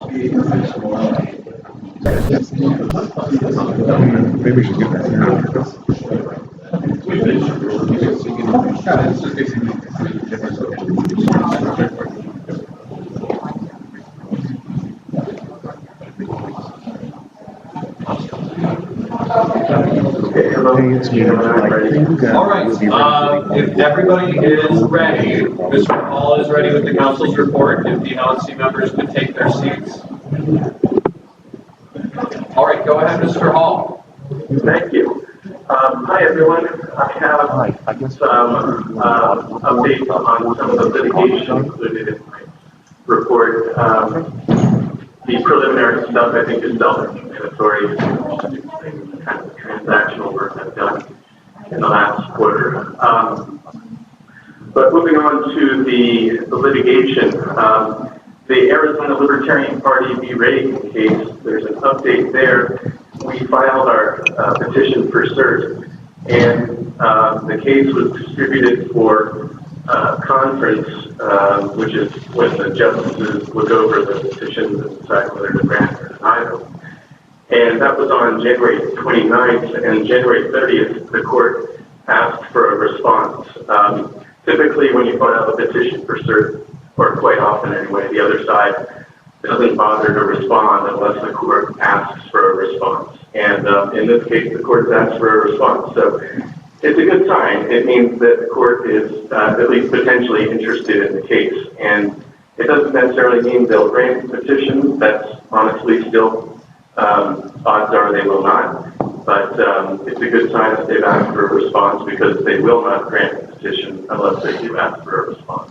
Maybe we should get that now. Okay, hello. All right, if everybody is ready, Mr. Hall is ready with the council's report. If the LNC members could take their seats. All right, go ahead, Mr. Hall. Thank you. Hi, everyone. I have some updates on some of the litigation included in my report. The preliminary stuff, I think, is self-explanatory. Kind of transactional work I've done in the last quarter. But moving on to the litigation, the Arizona Libertarian Party v. Reno case, there's an update there. We filed our petition for cert, and the case was distributed for conference, which is when the justices look over the petitions and decide whether to grant or deny them. And that was on January 29th, and January 30th, the court asked for a response. Typically, when you file a petition for cert, or quite often anyway, the other side doesn't bother to respond unless the court asks for a response. And in this case, the court asked for a response. So it's a good sign. It means that the court is at least potentially interested in the case. And it doesn't necessarily mean they'll grant the petition. That's honestly still odds are they will not, but it's a good sign that they've asked for a response, because they will not grant the petition unless they do ask for a response.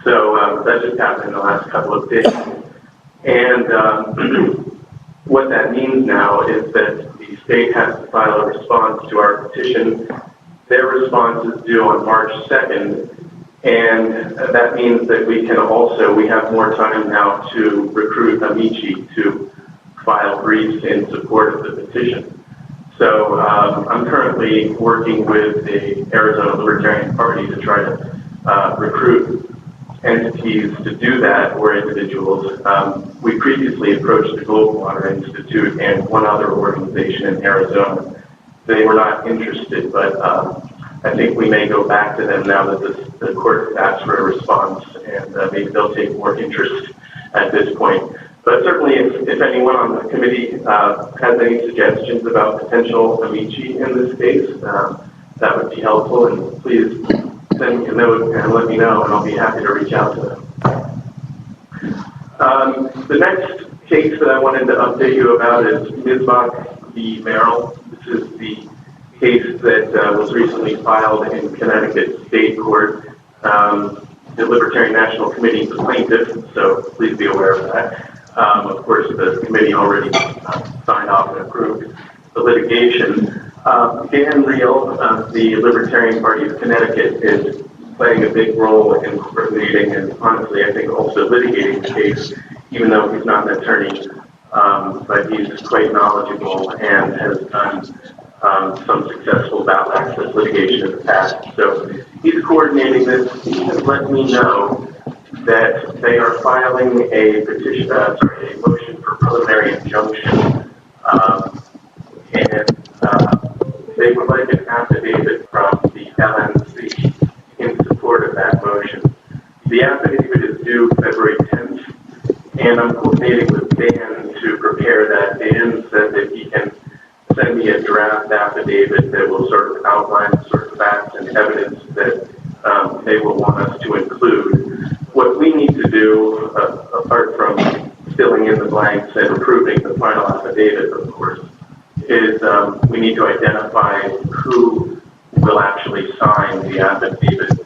So that just happened in the last couple of days. And what that means now is that the state has to file a response to our petition. Their response is due on March 2nd, and that means that we have more time now to recruit amici to file briefs in support of the petition. So I'm currently working with the Arizona Libertarian Party to try to recruit entities to do that, or individuals. We previously approached the Global Water Institute and one other organization in Arizona. They were not interested, but I think we may go back to them now that the court has asked for a response, and maybe they'll take more interest at this point. But certainly, if anyone on the committee has any suggestions about potential amici in this case, that would be helpful. And please send me a note and let me know, and I'll be happy to reach out to them. The next case that I wanted to update you about is Misbach v. Merrill. This is the case that was recently filed in Connecticut State Court. The Libertarian National Committee is the plaintiff, so please be aware of that. Of course, the committee already signed off and approved the litigation. Dan Reel of the Libertarian Party of Connecticut is playing a big role in coordinating and, honestly, I think also litigating the case, even though he's not an attorney. But he's quite knowledgeable and has done some successful ballot access litigation in the past. So he's coordinating this. He has let me know that they are filing a petition, a motion for preliminary injunction, and they would like an affidavit from the LNC in support of that motion. The affidavit is due February 10th, and I'm coordinating with Dan to prepare that. Dan said that he can send me a draft affidavit that will sort of outline the sort of facts and evidence that they will want us to include. What we need to do, apart from filling in the blanks and approving the final affidavit, of course, is we need to identify who will actually sign the affidavit.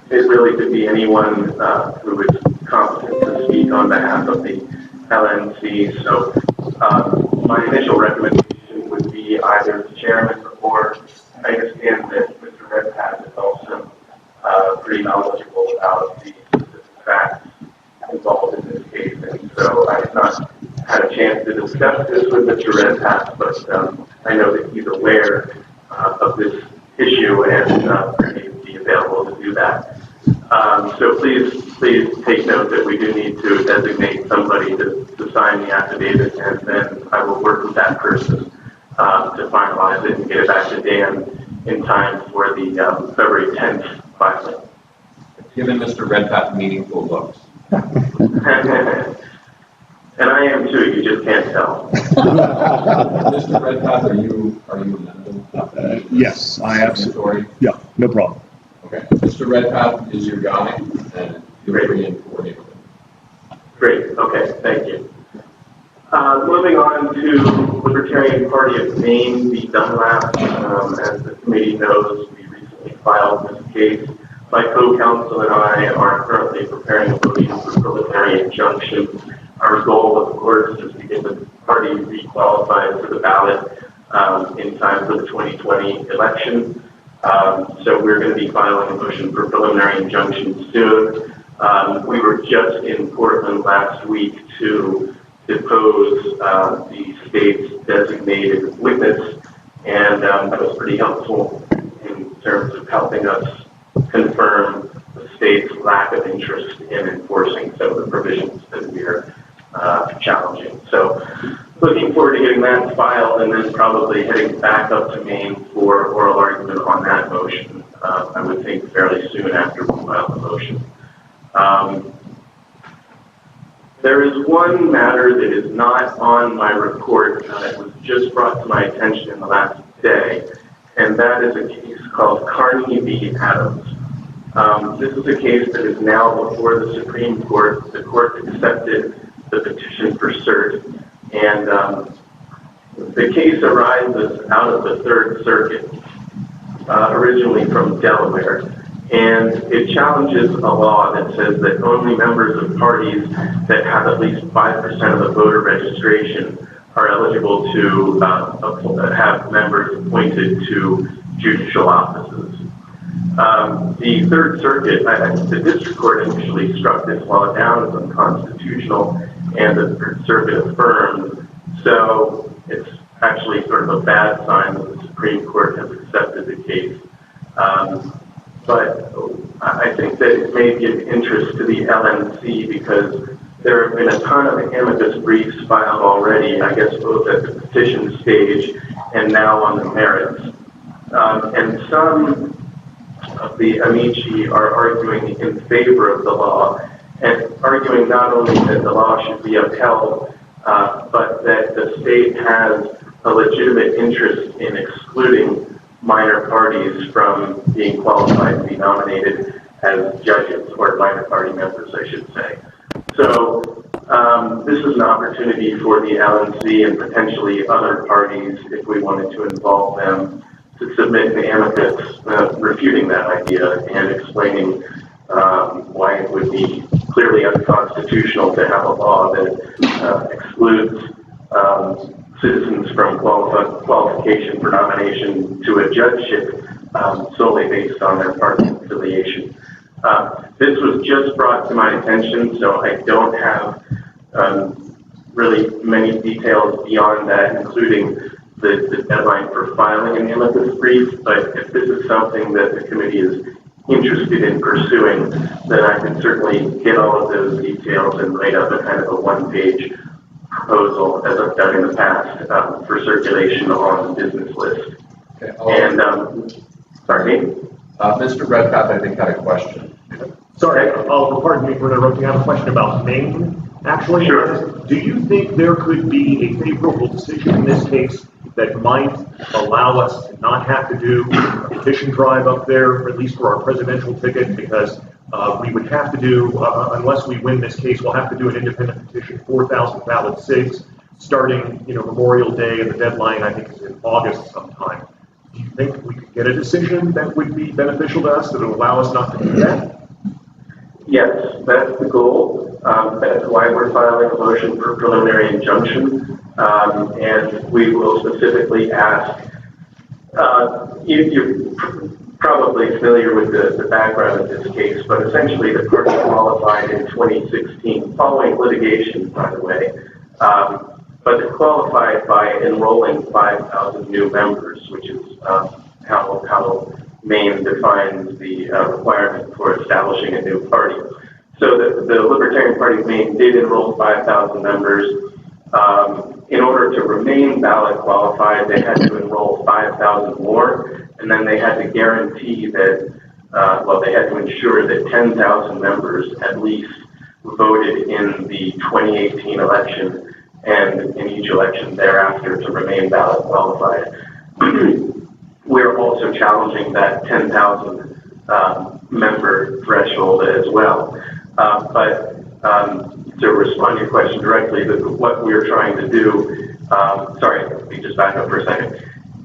It really could be anyone who is competent to speak on behalf of the LNC. So my initial recommendation would be either the chairman, or I understand that Mr. Redpath is also pretty knowledgeable about the facts involved in this case. And so I have not had a chance to discuss this with Mr. Redpath, but I know that he's aware of this issue and he would be available to do that. So please please take note that we do need to designate somebody to sign the affidavit, and then I will work with that person to finalize it and get it back to Dan in time for the February 10th filing. Given Mr. Redpath meaningful looks. And I am too, you just can't tell. Mr. Redpath, are you amenable? Yes, I absolutely. Yeah, no problem. Okay. Mr. Redpath is your guy, and you're free and coordinate with him. Great, okay, thank you. Moving on to Libertarian Party of Maine v. Dunlap. As the committee knows, we recently filed this case. My co-counsel and I are currently preparing a motion for preliminary injunction. Our goal, of course, is to get the party re-qualified for the ballot in time for the 2020 election. So we're going to be filing a motion for preliminary injunction soon. We were just in Portland last week to depose the state's designated witness, and that was pretty helpful in terms of helping us confirm the state's lack of interest in enforcing some of the provisions that we are challenging. So looking forward to getting that filed and then probably heading back up to Maine for oral argument on that motion. I would think fairly soon after we file the motion. There is one matter that is not on my report that was just brought to my attention in the last day, and that is a case called Carney v. Adams. This is a case that is now before the Supreme Court. The court accepted the petition for cert, and the case arises out of the Third Circuit, originally from Delaware. And it challenges a law that says that only members of parties that have at least 5% of the voter registration are eligible to have members appointed to judicial offices. The Third Circuit, the district court initially struck this law down as unconstitutional, and the Third Circuit affirmed. So it's actually sort of a bad sign that the Supreme Court has accepted the case. But I think that it may be of interest to the LNC because there have been a ton of amicus briefs filed already, I guess both at the petition stage and now on the merits. And some of the amici are arguing in favor of the law and arguing not only that the law should be upheld, but that the state has a legitimate interest in excluding minor parties from being qualified to be nominated as judges, or minor party members, I should say. So this is an opportunity for the LNC and potentially other parties, if we wanted to involve them, to submit an amicus refuting that idea and explaining why it would be clearly unconstitutional to have a law that excludes citizens from qualification for nomination to a judgeship solely based on their party affiliation. This was just brought to my attention, so I don't have really many details beyond that, including the deadline for filing an amicus brief, but if this is something that the committee is interested in pursuing, then I can certainly get all of those details and write up a kind of a one-page proposal, as I've done in the past, for circulation on the business list. Okay, and, pardon me? Mr. Redpath, I think, had a question. Sorry, pardon me for interrupting. I have a question about Maine, actually. Sure. Do you think there could be a favorable decision in this case that might allow us to not have to do a petition drive up there, at least for our presidential ticket, because we would have to do, unless we win this case, we'll have to do an independent petition, 4,000 valid SIGs, starting, Memorial Day, and the deadline, I think, is in August sometime. Do you think we could get a decision that would be beneficial to us, that would allow us not to do that? Yes, that's the goal. That's why we're filing a motion for preliminary injunction. And we will specifically ask, you're probably familiar with the background of this case, but essentially the party qualified in 2016, following litigation, by the way, but it qualified by enrolling 5,000 new members, which is how Maine defines the requirement for establishing a new party. So the Libertarian Party's name did enroll 5,000 members. In order to remain ballot qualified, they had to enroll 5,000 more, and then they had to guarantee that, they had to ensure that 10,000 members at least voted in the 2018 election and in each election thereafter to remain ballot qualified. We're also challenging that 10,000 member threshold as well. But to respond to your question directly, what we're trying to do, sorry, let me just back up for a second.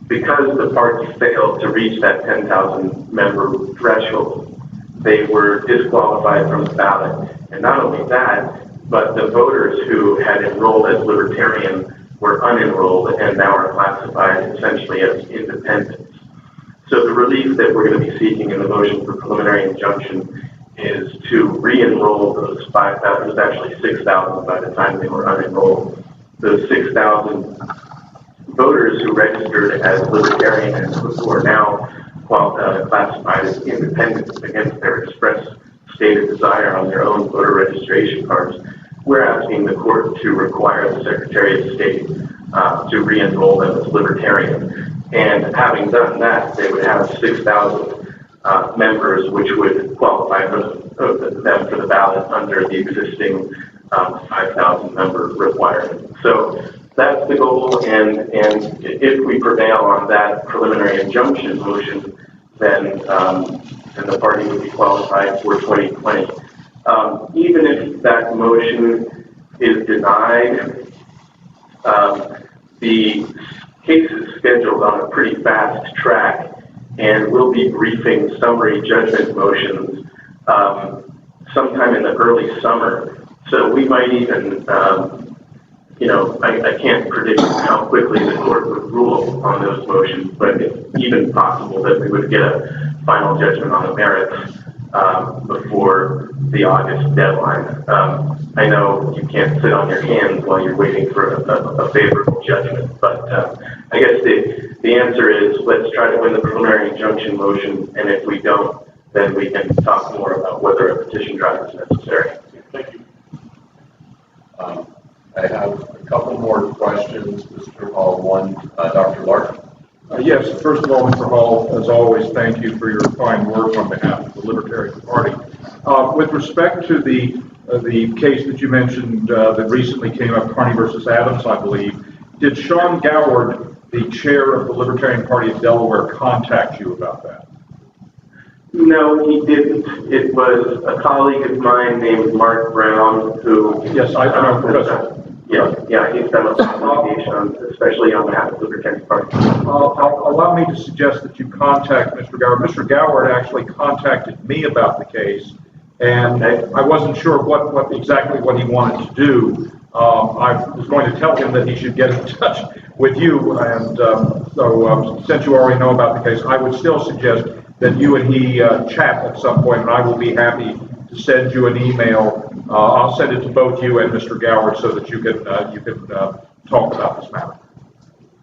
Because the party failed to reach that 10,000 member threshold, they were disqualified from the ballot. And not only that, but the voters who had enrolled as Libertarian were unenrolled and now are classified essentially as independents. So the relief that we're going to be seeking in the motion for preliminary injunction is to re-enroll those 5,000, it was actually 6,000 by the time they were unenrolled. Those 6,000 voters who registered as Libertarians who are now classified as independents against their express stated desire on their own voter registration cards. We're asking the court to require the Secretary of State to re-enroll them as Libertarian. And having done that, they would have 6,000 members, which would qualify them for the ballot under the existing 5,000 member requirement. So that's the goal, and if we prevail on that preliminary injunction motion, then the party would be qualified for 2020. Even if that motion is denied, the case is scheduled on a pretty fast track, and we'll be briefing summary judgment motions sometime in the early summer. So we might even, I can't predict how quickly the court would rule on those motions, but it's even possible that we would get a final judgment on the merits before the August deadline. I know you can't sit on your hands while you're waiting for a favorable judgment, but I guess the answer is let's try to win the preliminary injunction motion, and if we don't, then we can talk more about whether a petition drive is necessary. Thank you. I have a couple more questions, Mr. Hall. One, Dr. Larkin. Yes, first of all, Mr. Hall, as always, thank you for your fine work on behalf of the Libertarian Party. With respect to the case that you mentioned that recently came up, Carney versus Adams, I believe, did Sean Goward, the chair of the Libertarian Party of Delaware, contact you about that? No, he didn't. It was a colleague of mine named Mark Brown who... Yes, I know, Professor. Yeah, he's done a lot of litigation, especially on behalf of the Libertarian Party. Allow me to suggest that you contact Mr. Goward. Mr. Goward actually contacted me about the case, and I wasn't sure what exactly he wanted to do. I was going to tell him that he should get in touch with you, and so since you already know about the case, I would still suggest that you and he chat at some point, and I will be happy to send you an email. I'll send it to both you and Mr. Goward so that you can talk about this matter.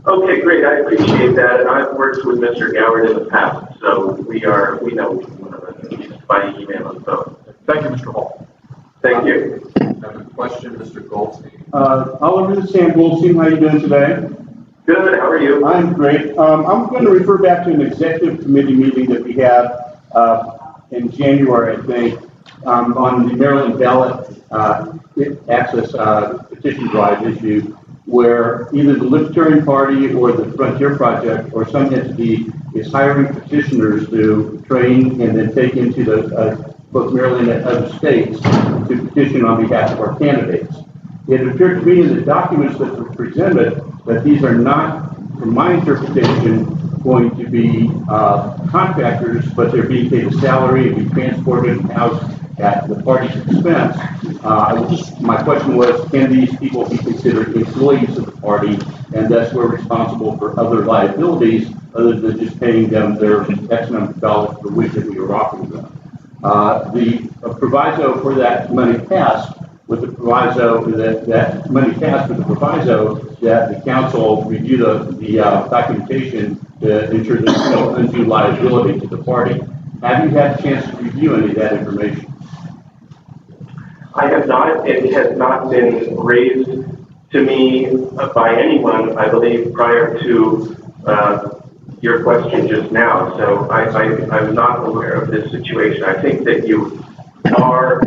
Okay, great. I appreciate that. And I've worked with Mr. Goward in the past, so we know one another by email and phone. Thank you, Mr. Hall. Thank you. I have a question, Mr. Goldstein. Oliver, this is Sam Goldstein. How are you doing today? Good. How are you? I'm great. I'm going to refer back to an executive committee meeting that we had in January, I think, on the Maryland ballot access petition drive issue, where either the Libertarian Party or the Frontier Project or some entity is hiring petitioners to train and then take into both Maryland and other states to petition on behalf of our candidates. It appeared to me in the documents that were presented that these are not, from my interpretation, going to be contractors, but they're being paid a salary and be transported and housed at the party's expense. My question was, can these people be considered employees of the party, and thus we're responsible for other liabilities other than just paying them their X number of dollars per week that we were offering them? The proviso for that money passed with the proviso that money passed with the proviso that the council review the documentation to ensure there's no undue liability to the party. Have you had a chance to review any of that information? I have not. It has not been raised to me by anyone, I believe, prior to your question just now. So I'm not aware of this situation. I think that you are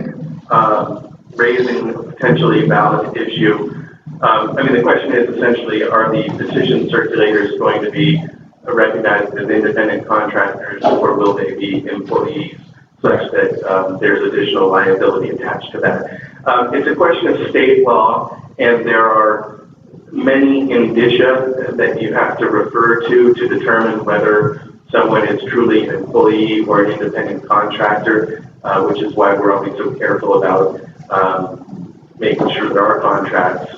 raising a potentially valid issue. I mean, the question is essentially, are the decision circulators going to be recognized as independent contractors, or will they be employees, such that there's additional liability attached to that? It's a question of state law, and there are many indicia that you have to refer to determine whether someone is truly an employee or an independent contractor, which is why we're always so careful about making sure that our contracts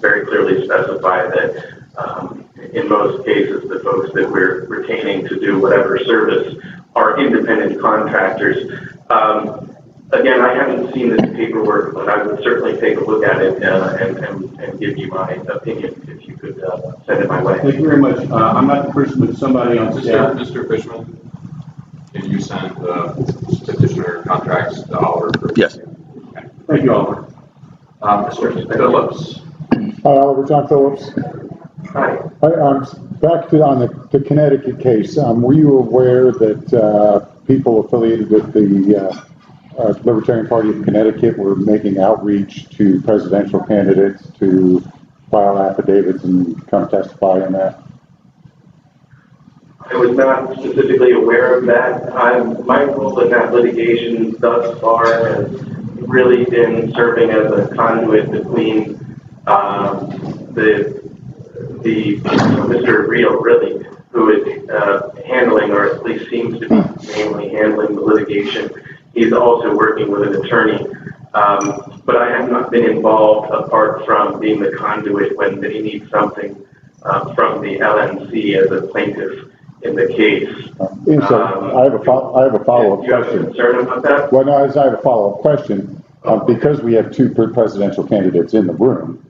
very clearly specify that in most cases the folks that we're retaining to do whatever service are independent contractors. Again, I haven't seen this paperwork, but I would certainly take a look at it and give you my opinion if you could send it my way. Thank you very much. I'm not the person, but somebody on staff. Mr. Fishman, can you send the petitioner contracts to Oliver? Yes. Okay. Thank you, Oliver. Mr. Phillips? Hi, Oliver, John Phillips. Hi. Back to on the Connecticut case. Were you aware that people affiliated with the Libertarian Party of Connecticut were making outreach to presidential candidates to file affidavits and come testify in that? I was not specifically aware of that. My role in that litigation thus far has really been serving as a conduit between the Mr. Reno, really, who is handling, or at least seems to be mainly handling the litigation. He's also working with an attorney, but I have not been involved apart from being the conduit when they need something from the LNC as a plaintiff in the case. I have a follow-up do you have a question. concern about that? Well, no, I have a follow-up question. Because we have two presidential candidates in the room,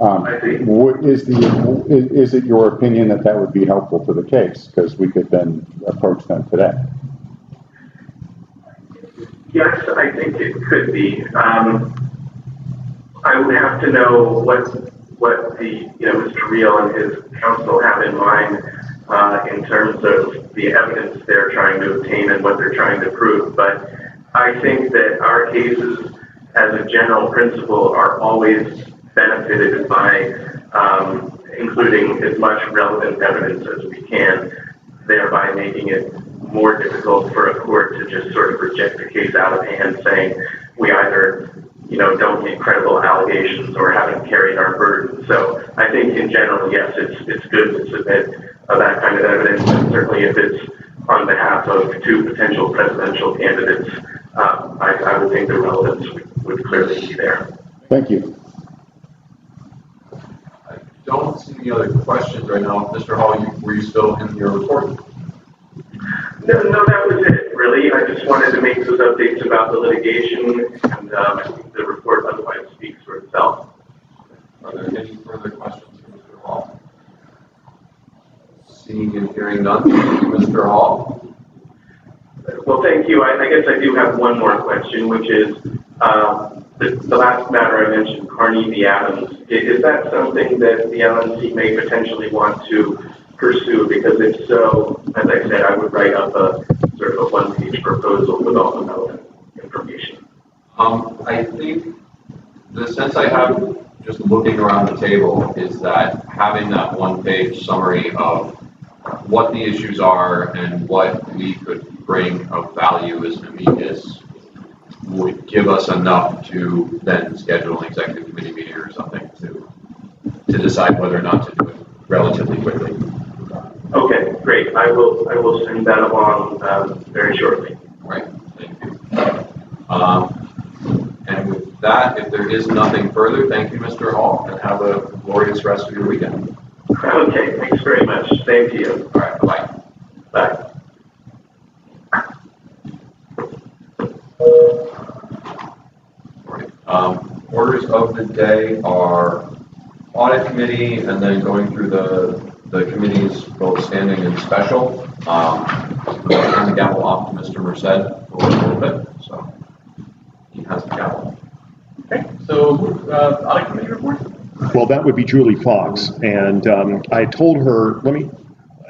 I see. is it your opinion that that would be helpful to the case? Because we could then approach them today. Yes, I think it could be. I would have to know what the Mr. Reel and his counsel have in mind in terms of the evidence they're trying to obtain and what they're trying to prove. But I think that our cases, as a general principle, are always benefited by including as much relevant evidence as we can, thereby making it more difficult for a court to just sort of reject the case out of hand, saying we either don't make credible allegations or haven't carried our burden. So I think in general, yes, it's good to submit that kind of evidence, and certainly if it's on behalf of two potential presidential candidates, I would think the relevance would clearly be there. Thank you. I don't see any other questions right now. Mr. Hall, were you still in your report? No, that was it, really. I just wanted to make those updates about the litigation, and I think the report otherwise speaks for itself. Are there any further questions for Mr. Hall? Seeing and hearing none, Mr. Hall? Well, thank you. I guess I do have one more question, which is the last matter I mentioned, Carney v. Adams. Is that something that the LNC may potentially want to pursue? Because if so, as I said, I would write up a sort of a one-page proposal with all the relevant information. I think the sense I have just looking around the table is that having that one-page summary of what the issues are and what we could bring of value as an amicus would give us enough to then schedule an executive committee meeting or something to decide whether or not to do it relatively quickly. Okay, great. I will send that along very shortly. All right, thank you. And with that, if there is nothing further, thank you, Mr. Hall, and have a glorious rest of your weekend. Okay, thanks very much. Same to you. All right, bye-bye. Bye. Orders of the day are audit committee and then going through the committees, both standing and special. I'm going to turn the gavel off to Mr. Merced for a little bit, so he has the gavel. So, audit committee report? Well, that would be Julie Fox, and I told her,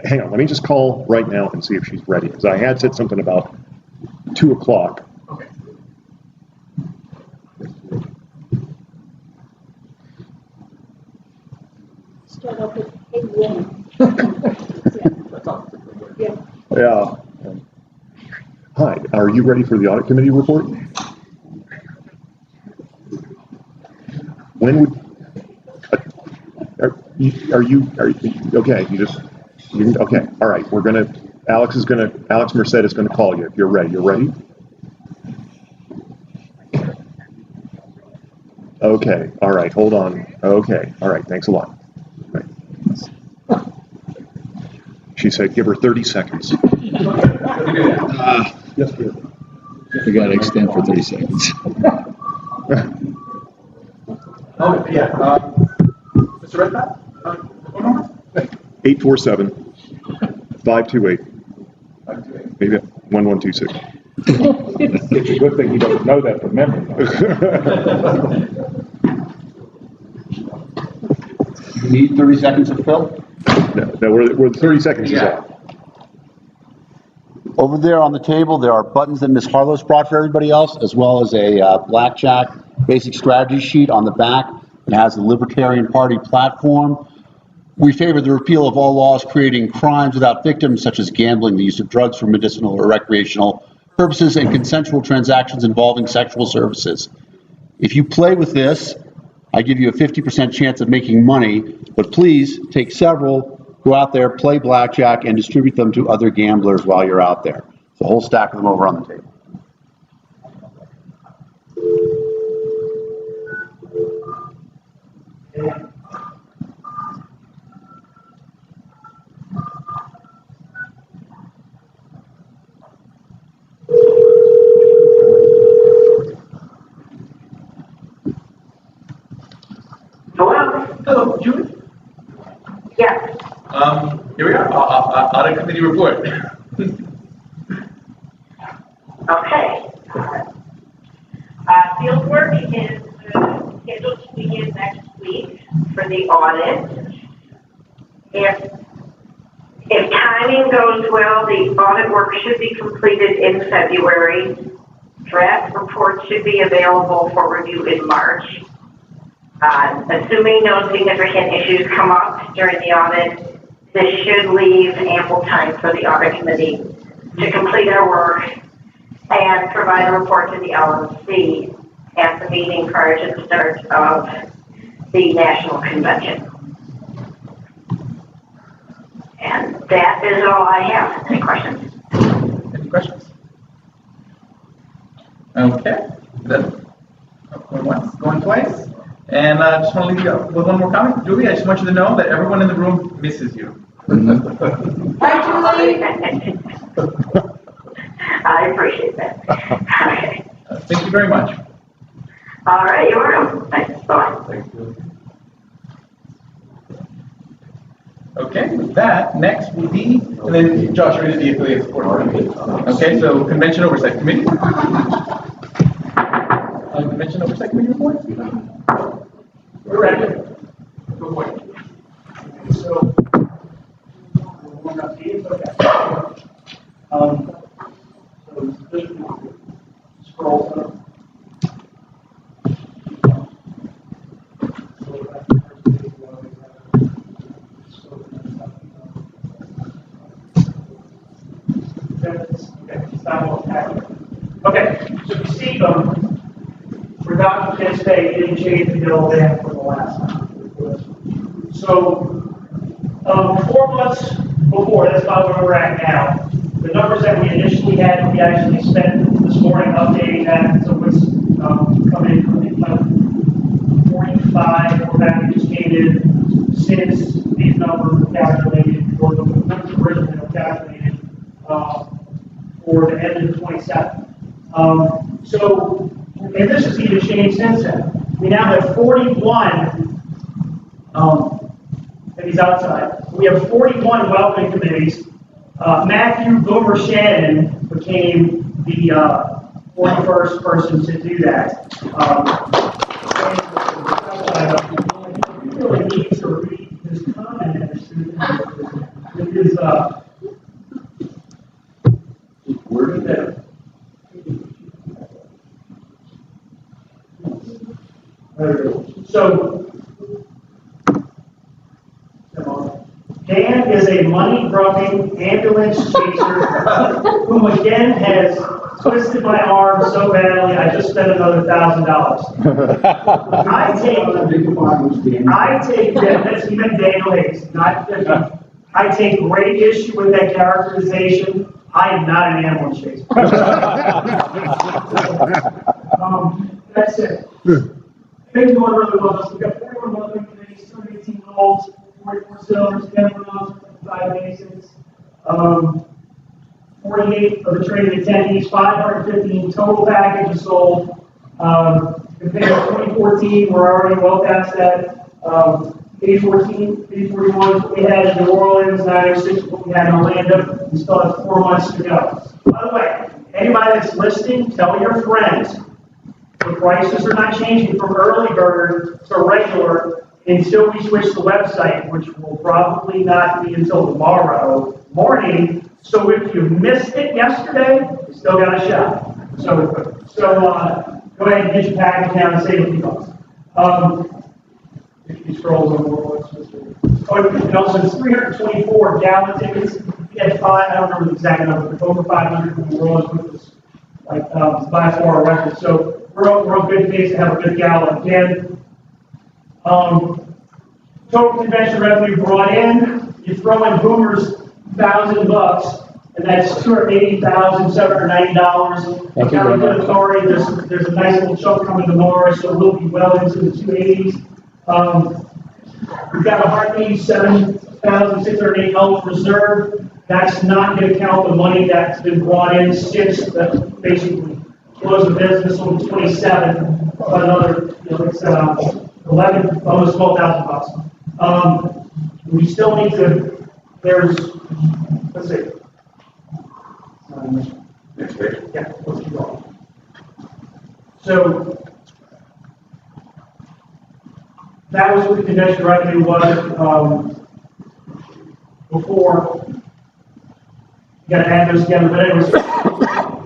hang on, let me just call right now and see if she's ready, because I had said something about 2 o'clock. Okay. Start off with, hey, yeah. Yeah. Yeah. Hi, are you ready for the audit committee report? When would, are you, okay, okay, all right, Alex Merced is gonna call you if you're ready. You're ready? Okay, all right, hold on. Okay, all right, thanks a lot. All right. She said, give her 30 seconds. Yes, sir. We got to extend for 30 seconds. Oh, yeah, Mr. Redpath? Phone number? 847-528, maybe 1126. It's a good thing he doesn't know that from memory. You need 30 seconds to fill? No, we're 30 seconds is up. Over there on the table, there are buttons that Ms. Harlow's brought for everybody else, as well as a blackjack basic strategy sheet on the back. It has the Libertarian Party platform. We favor the repeal of all laws creating crimes without victims, such as gambling, the use of drugs for medicinal or recreational purposes, and consensual transactions involving sexual services. If you play with this, I give you a 50% chance of making money, but please take several, go out there, play blackjack, and distribute them to other gamblers while you're out there. There's a whole stack of them over on the table. Hello, Julie? Yes. Here we are, audit committee report. Okay. Field work is scheduled to begin next week for the audit. If timing goes well, the audit work should be completed in February. Draft reports should be available for review in March. Assuming no significant issues come up during the audit, this should leave ample time for the audit committee to complete our work and provide a report to the LNC at the meeting prior to the start of the national convention. And that is all I have. Any questions? Any questions? Okay, then, going once, going twice. And I just want to leave you with one more comment. Julie, I just want you to know that everyone in the room misses you. Hi, Julie. I appreciate that. Okay. Thank you very much. All right, you're welcome. Thanks. Bye. Thank you. Okay, with that, next will be, and then Josh, read the affiliate support. Okay, so Convention Oversight Committee. Convention Oversight Committee report? We're ready. Good morning. So just scroll up. Okay, so you see, for Dr. Day, didn't change the bill there for the last time. So, 4 months before, that's about where we're at now. The numbers that we initially had, we actually spent this morning updating that, so it's coming in 45, or that we just came in since these numbers were calculated, or the numbers originally were calculated for the end of 27. So, and this has even changed since then. We now have 41. And he's outside. We have 41 welcoming committees. Matthew Boomer Shannon became the 41st person to do that. You really need to read his comment. It is, where is that? So, Dan is a money-grubbing ambulance chaser who again has twisted my arm so badly, I just spent another $1,000. Yeah, that's even Daniel Hayes, not 50. I take great issue with that characterization. I am not an ambulance chaser. That's it. Things going really well. We've got 41 monthly committees, 218 goals, 44 cylinders, 10 runs, 5 basics. 48 of the training attendees, 515 total packages sold. Compared to 2014, we're already well past that. 814, 841 is what we had in New Orleans, 906 is what we had in Orlando. We still have 4 months to go. By the way, anybody that's listening, tell your friends. The prices are not changing from early bird to regular until we switch the website, which will probably not be until tomorrow morning. So if you missed it yesterday, you still got a shot. So go ahead and get your package down and save a few bucks. If you scroll over, and also it's 324 gallon tickets. We had 5, I don't remember the exact number, but over 500 in the world, which was like by far a record. So we're on good pace to have a good gala again. Total convention revenue brought in, you throw in Boomer's $1,000, and that's $280,790. County Good Authority, there's a nice little chunk coming tomorrow, so we'll be well into the 280s. We've got a heartbeat, $7,608 reserve. That's not going to count the money that's been brought in since the basically close the business on the 27th, about another, it's 11, almost $12,000. We still need to. There's, let's see. Next page. Yeah, let's keep going. So that was what the convention revenue was before. You got to add those together, but anyways,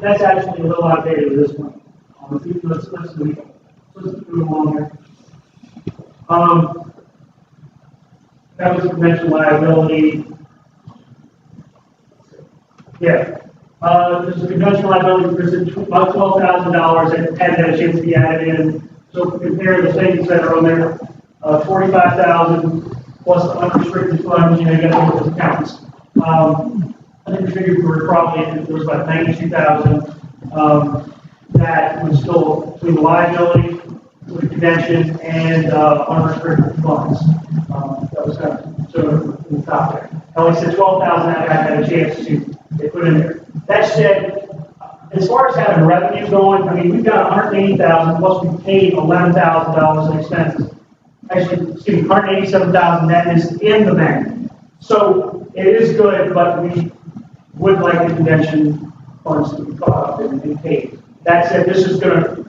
that's actually a little outdated at this point. Let's move along here. That was convention liability. Yeah. There's a convention liability for about $12,000 and hadn't had a chance to be added in. So if we compare the things that are on there, $45,000 plus the unrestricted funds, you got to look at the accounts. I think we figured we were probably, there was about $92,000 that was still between the liability, the convention, and unrestricted funds. That was kind of in the top there. I only said $12,000 that I had a chance to put in there. That said, as far as having revenue going, I mean, we've got $180,000 plus we paid $11,000 in expenses. Actually, excuse me, $187,000 that is in the bank. So it is good, but we would like the convention funds to be caught up and paid. That said, this is going to,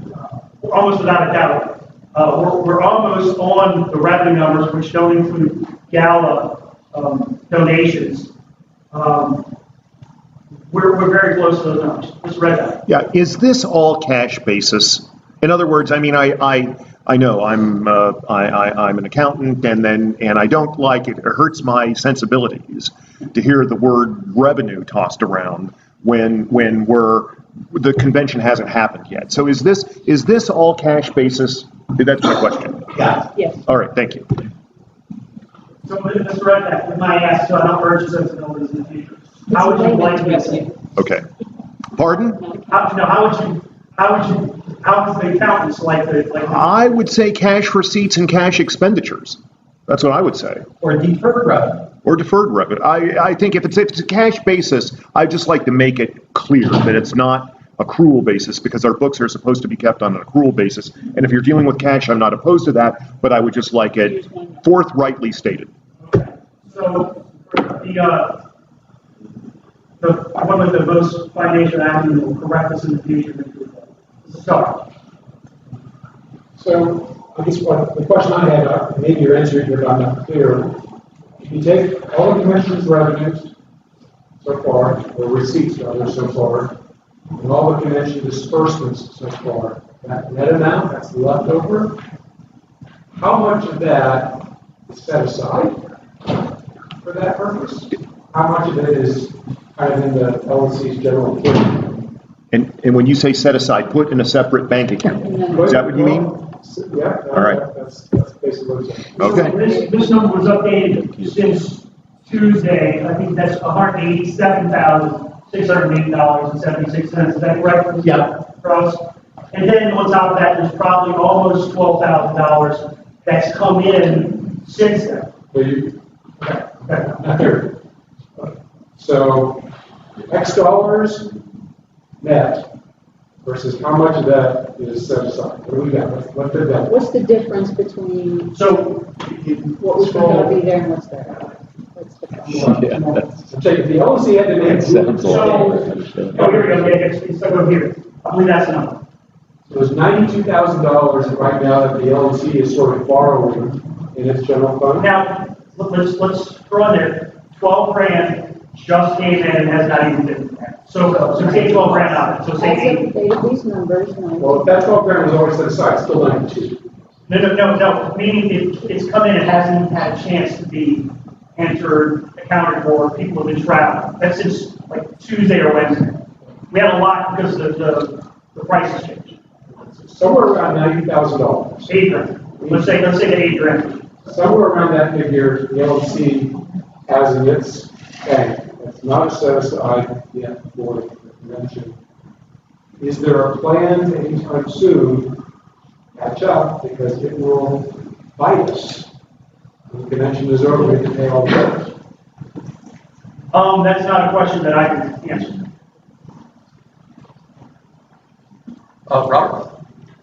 almost without a doubt, we're almost on the revenue numbers, which don't include gala donations. We're very close to those numbers. Let's read that. Yeah, is this all cash basis? In other words, I mean, I know I'm an accountant, and I don't like it. It hurts my sensibilities to hear the word revenue tossed around when the convention hasn't happened yet. So is this all cash basis? That's my question. Yeah. Yes. All right. Thank you. So let's read that. We might ask, so I don't urge sensibilities in the future. How would you like this? Okay. Pardon? How would the accountants like I would say cash receipts and cash expenditures. That's what I would say. Or deferred revenue. Or deferred revenue. I think if it's a cash basis, I'd just like to make it clear that it's not accrual basis, because our books are supposed to be kept on an accrual basis. And if you're dealing with cash, I'm not opposed to that, but I would just like it forthrightly stated. Okay. So the one with the most financial acumen will correct us in the future. Start. So I guess what the question I had, maybe your answer here, but I'm not clear. If you take all the commission's revenues so far, or receipts rather so far, and all the convention disbursements so far, that net amount that's left over, how much of that is set aside for that purpose? How much of it is kind of in the LNC's general fund? And when you say set aside, put in a separate bank account, is that what you mean? Yeah. All right. That's basically what it's saying. Okay. This number was updated since Tuesday. I think that's $187,608.76. Is that correct? Yeah. Gross. And then on top of that, there's probably almost $12,000 that's come in since then. So X dollars net versus how much of that is set aside? What do we got? What's the delta? What's the difference between So what was going to be there and what's there? What's the difference? I'm saying if the LNC had to make. here we go. Yeah, it's over here. I believe that's the number. So there's $92,000 right now that the LNC is sort of borrowing in its general fund. Now, let's throw in there, 12 grand just came in and has not even been there. So take 12 grand out, so say As 8. of date of these numbers, Well, if that 12 grand was already set aside, it's still 92. No, meaning it's come in, it hasn't had a chance to be entered, accounted for, people have been traveling. That's since like Tuesday or Wednesday. We had a lot because the prices changed. Somewhere around $90,000. 8 grand. Let's say the 8 grand. Somewhere around that figure, the LNC has in its bank. It's not set aside yet for the convention. Is there a plan anytime soon to catch up because it will bite us? When the convention is over, we can pay all the bills. That's not a question that I can answer. Robert?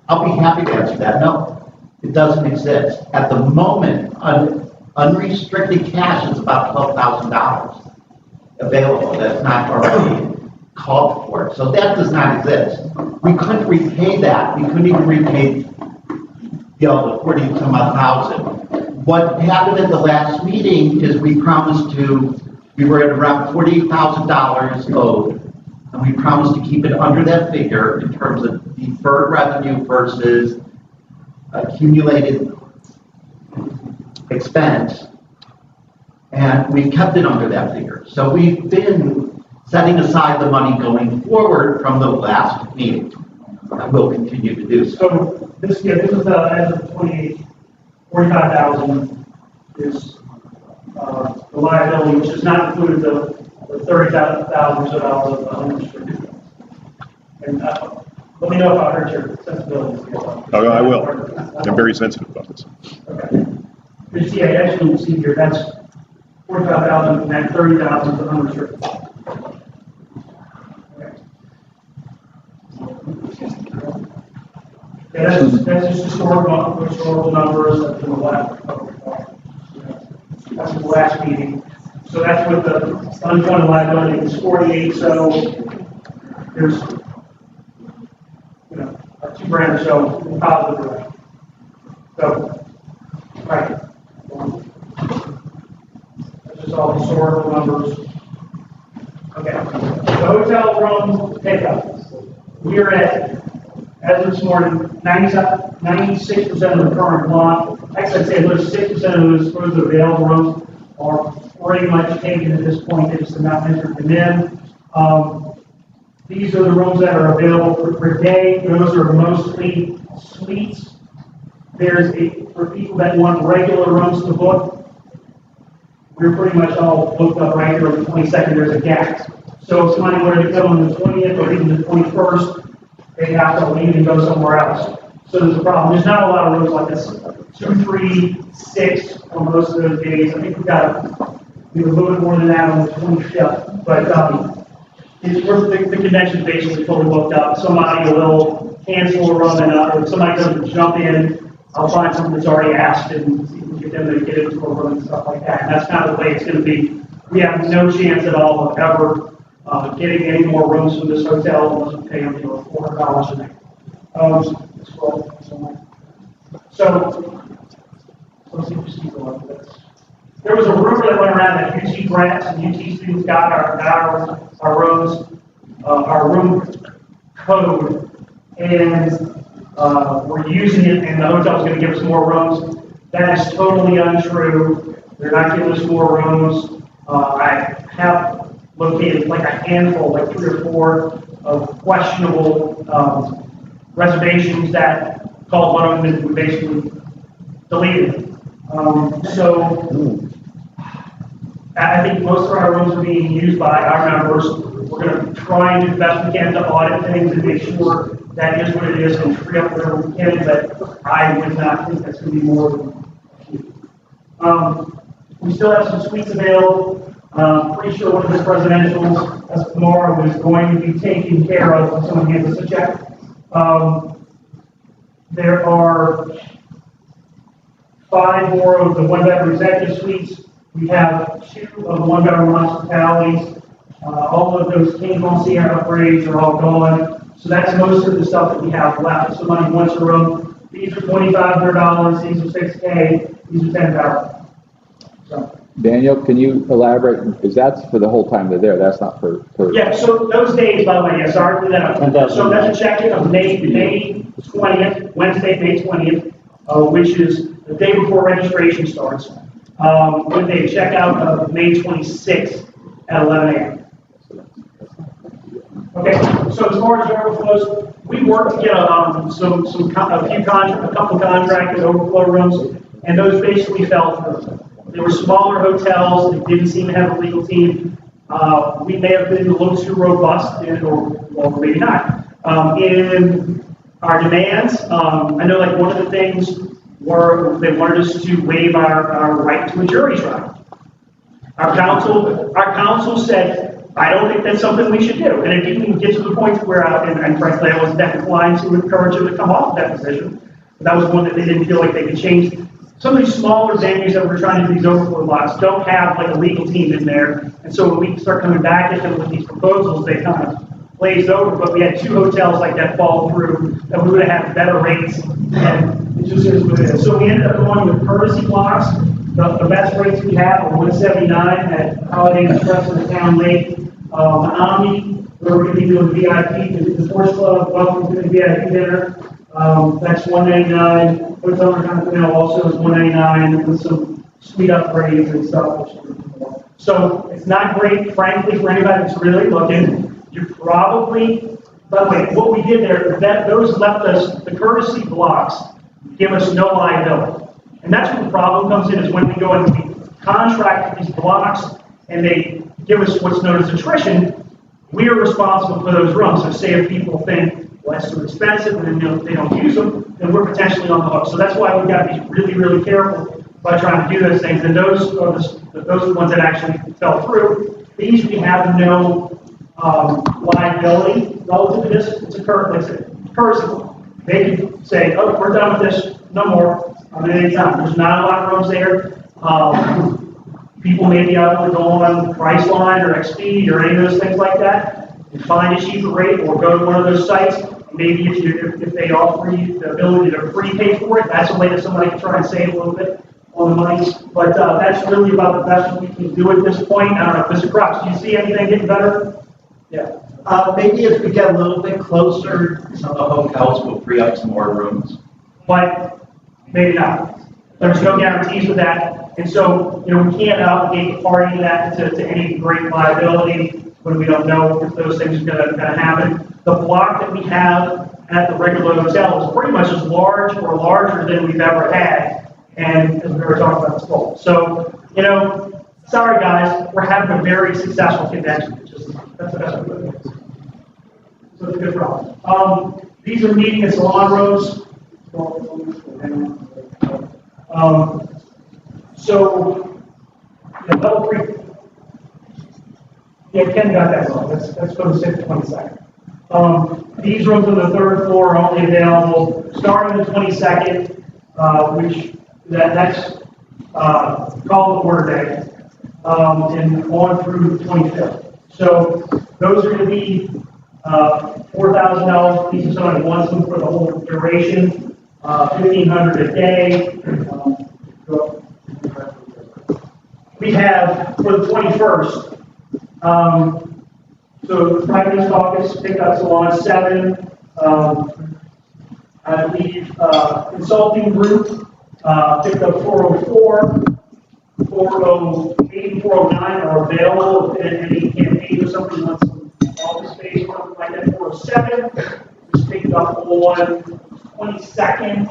I'll be happy to answer that. No, it doesn't exist. At the moment, unrestricted cash is about $12,000 available. That's not already called for. So that does not exist. We couldn't repay that. We couldn't even repay, the 40-some odd thousand. What happened at the last meeting is we were at around $48,000 owed. And we promised to keep it under that figure in terms of deferred revenue versus accumulated expense. And we kept it under that figure. So we've been setting aside the money going forward from the last meeting. And we'll continue to do so. So this is as of 28, 45,000 is the liability, which does not include the 30,000 of unrestricted. And let me know if I hurt your sensibilities. Oh, I will. I'm very sensitive about this. Okay. Because yeah, as you can see here, that's 45,000 and that 30,000 is unrestricted. Yeah, that's just historical numbers from the last. That's the last meeting. So that's what the unfunded liability is 48. So there's, $2 grand or so in positive direction. So, right. That's just all historical numbers. Okay. The hotel room pickup. We are at, as of this morning, 96% of the current lot. Actually, I'd say there's 6% of those available rooms are pretty much taken at this point. They just have not entered them in. These are the rooms that are available per day. Those are mostly suites. For people that want regular rooms to book, we're pretty much all booked up right here on the 22nd. There's a gap. So if somebody wanted to come on the 20th or even the 21st, they have to leave and go somewhere else. So there's a problem. There's not a lot of rooms like this. 2, 3, 6 on most of those days. I think we were a little bit more than that on the 25th. But the convention basically fully booked up. Somebody will cancel a room or somebody doesn't jump in. I'll find someone that's already asked and see if we can get them to get into a room and stuff like that. And that's kind of the way it's going to be. We have no chance at all of ever getting any more rooms from this hotel unless we pay them $400 a night. So, let's see, just keep going. There was a rumor that went around that UT grants and UT students got our room code, and we're using it, and the hotel's going to give us more rooms. That is totally untrue. They're not giving us more rooms. I have located like a handful, like 3 or 4 of questionable reservations that called one of them and we basically deleted. So I think most of our rooms are being used by our members. We're going to try and do the best we can to audit things and make sure that is what it is and free up whatever we can, but I would not think that's going to be more than a few. We still have some suites available. Pretty sure one of the presidentials, as tomorrow, is going to be taken care of when someone hands us a check. There are 5 more of the 1-bedroom executive suites. We have 2 of the 1-bedroom hospitalities. All of those King Concierge upgrades are all gone. So that's most of the stuff that we have left. If somebody wants a room, these are $2,500, these are $6K, these are $10,000. So. Daniel, can you elaborate? Because that's for the whole time they're there. That's not for. Yeah, so those days, by the way, yeah, sorry for that. So that's a check-in of May 20th, Wednesday, May 20th, which is the day before registration starts. With a checkout of May 26th at 11 a.m. Okay, so as far as overflows, we worked to get a couple contracted overflow rooms, and those basically fell through. They were smaller hotels that didn't seem to have a legal team. We may have been a little too robust, or maybe not, in our demands. I know like one of the things were they wanted us to waive our right to a jury trial. Our counsel said, I don't think that's something we should do. And it didn't even get to the point where, and frankly, I wasn't that inclined to encourage them to come off that position. But that was one that they didn't feel like they could change. Some of these smaller venues that we're trying to do these overflow lots don't have like a legal team in there. And so when we start coming back at them with these proposals, they kind of glazed over. But we had 2 hotels like that fall through that we would have had better rates. And it just is what it is. So we ended up going with courtesy blocks. The best rates we have are 179 at Holiday Inn Express in the Town Lake. Omni, where we're going to be doing VIP, the Sports Club, welcome to the VIP dinner. That's $199. Hotel Intercontinental also is $199 with some suite upgrades and stuff. So it's not great, frankly, for anybody that's really looking. You probably, by the way, what we did there, those left us, the courtesy blocks give us no liability. And that's where the problem comes in, is when we go and we contract these blocks and they give us what's known as attrition, we are responsible for those rooms. So say if people think, well, that's too expensive and then they don't use them, then we're potentially on the hook. So that's why we've got to be really, really careful by trying to do those things. And those are the ones that actually fell through. These we have no liability relative to this. It's a courtesy. They can say, oh, we're done with this, no more. At any time. There's not a lot of rooms there. People may be able to go on Priceline or Expedia or any of those things like that and find a cheaper rate, or go to one of those sites. Maybe if they offer you the ability to prepay for it, that's a way that somebody can try and save a little bit on the money. But that's really about the best we can do at this point. I don't know, Mr. Crocs, do you see anything getting better? Yeah. Maybe if we get a little bit closer, some of the hotels will free up some more rooms. But maybe not. There's no guarantees with that. And so, we can't obligate the party to that to any great liability when we don't know if those things are going to happen. The block that we have at the regular hotel is pretty much as large or larger than we've ever had. And as we were talking about this fall. So, sorry guys, we're having a very successful convention. That's the best way to put it. So it's a good problem. These are meeting and salon rooms. Level 3. Yeah, Ken got that wrong. Let's go to 622nd. These rooms on the 3rd floor are only available starting the 22nd, which that's call the order day, and on through the 25th. So those are going to be $4,000 a piece if somebody wants them for the whole duration. $1,500 a day. We have for the 21st, so Friday's caucus pickups on 7. I believe consulting group picked up 404, 408, 409 are available if any campaign or something wants some office space, something like that. 407 was picked up on 22nd.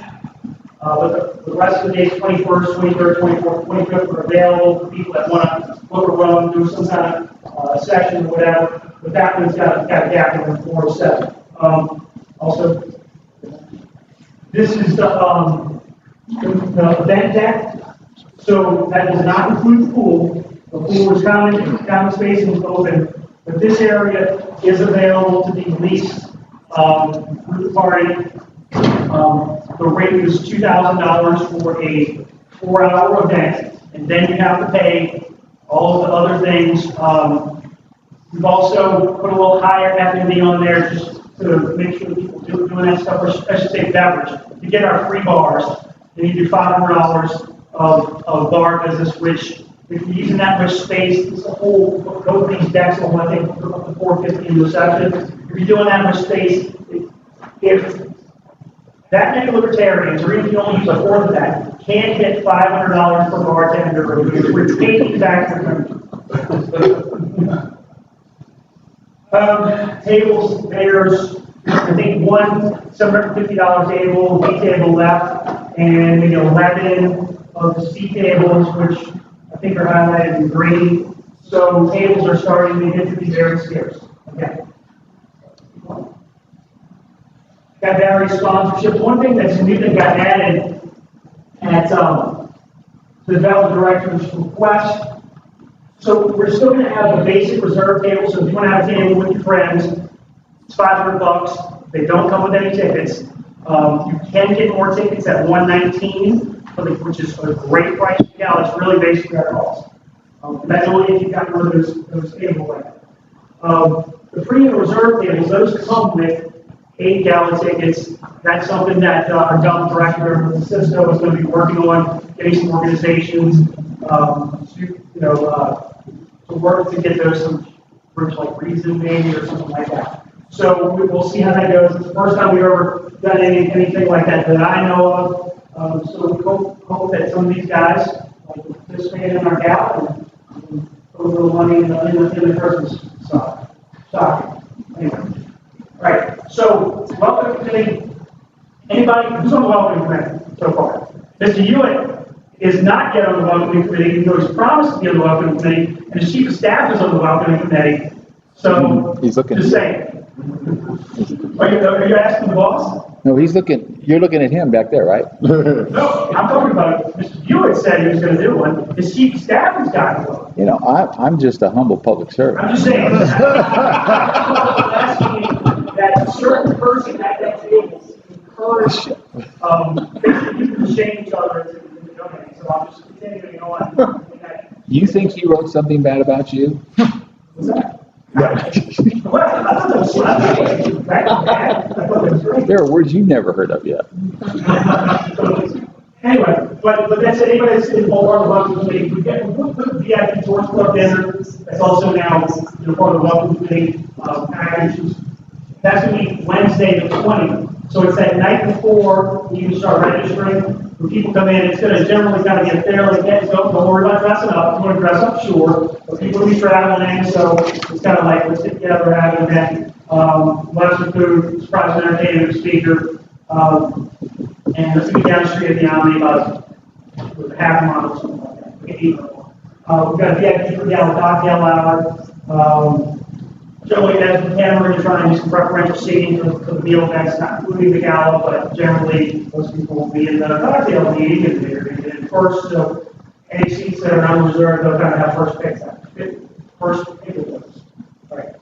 But the rest of the days, 21st, 23rd, 24th, 25th are available for people that want to look around, do some kind of session or whatever. But that one's got a gap in 407. Also, this is the event deck. So that does not include the pool. The pool is common space and is open. But this area is available to be leased through the party. The rate is $2,000 for a 4-hour event, and then you have to pay all of the other things. We've also put a little higher F&B on there just to make sure people doing that stuff, or I should say beverage. To get our free bars, then you do $500 of bar business, which if you're using that much space, it's a whole, both of these decks will I think up to 450 in reception. If you're doing that much space, if that many libertarians, or even if you only use a fourth of that, can't hit $500 per bartender, we're taking back the country. Tables, there's, I think, one $750 table, B table left, and maybe 11 of the C tables, which I think are highlighted in green. So tables are starting to get to be very scarce. Okay. Got various sponsorships. One thing that's new that got added at the development director's request. So we're still going to have the basic reserve table. So if you want to have a table with your friends, it's $500. They don't come with any tickets. You can get more tickets at $119, which is a great price. Yeah, it's really basically our cost. That's only if you've got one of those tables like that. The premium reserve tables, those come with 8-gallon tickets. That's something that our development director, Cisco, is going to be working on, getting some organizations to work to get those some groups like Reason maybe or something like that. So we'll see how that goes. It's the first time we've ever done anything like that I know of. So we hope that some of these guys participate in our gala and put a little money in the person's stock. Anyway. All right, so welcome committee. Anybody who's on the welcoming committee so far? Mr. Hewitt is not yet on the welcoming committee, even though he's promised to be on the welcoming committee, and his chief of staff is on the welcoming committee. So He's looking. Just saying. Are you asking the boss? No, he's looking. You're looking at him back there, right? No, I'm talking about Mr. Hewitt said he was going to do one. His chief of staff has got one. You know, I'm just a humble public servant. I'm just saying. That a certain person at that table encouraged people to shame each other to donate. So I'm just continuing on. You think he wrote something bad about you? What's that? There are words you've never heard of yet. Anyway, but that's it. Anybody that's involved in the welcome committee, we'll put the VIP Torch Club dinner. That's also now part of the welcome committee package. That's going to be Wednesday the 20th. So it's that night before you can start registering. When people come in, it's going to generally kind of be a fairly don't worry about dressing up. If you want to dress up, sure. But people will be traveling, so it's kind of like let's get together, have an event. Lots of food, surprise entertainment, speaker. And let's be down the street at the Omni about a half a mile or something like that. We've got a VIP for gala cocktail hour. Generally, as the camera, we're trying to do some preferential seating for the meal events, not including the gala, but generally, most people will be in the cocktail meeting and they're going to get in first. So, any seats that are unreserved, they'll kind of have first pick. First pick of those. All right.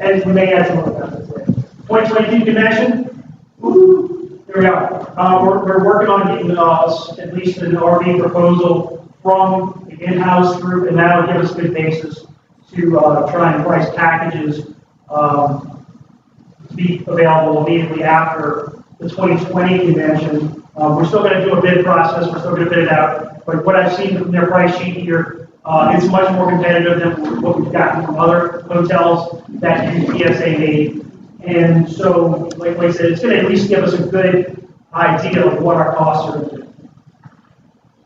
And we may add some other benefits later. 2022 convention. Woo! Here we are. We're working on getting at least an RV proposal from the in-house group, and that'll give us a good basis to try and price packages to be available immediately after the 2020 convention. We're still going to do a bid process, we're still going to bid it out, but what I've seen from their price sheet here, it's much more competitive than what we've gotten from other hotels that use PSA8. And so, like I said, it's going to at least give us a good idea of what our costs are going to be.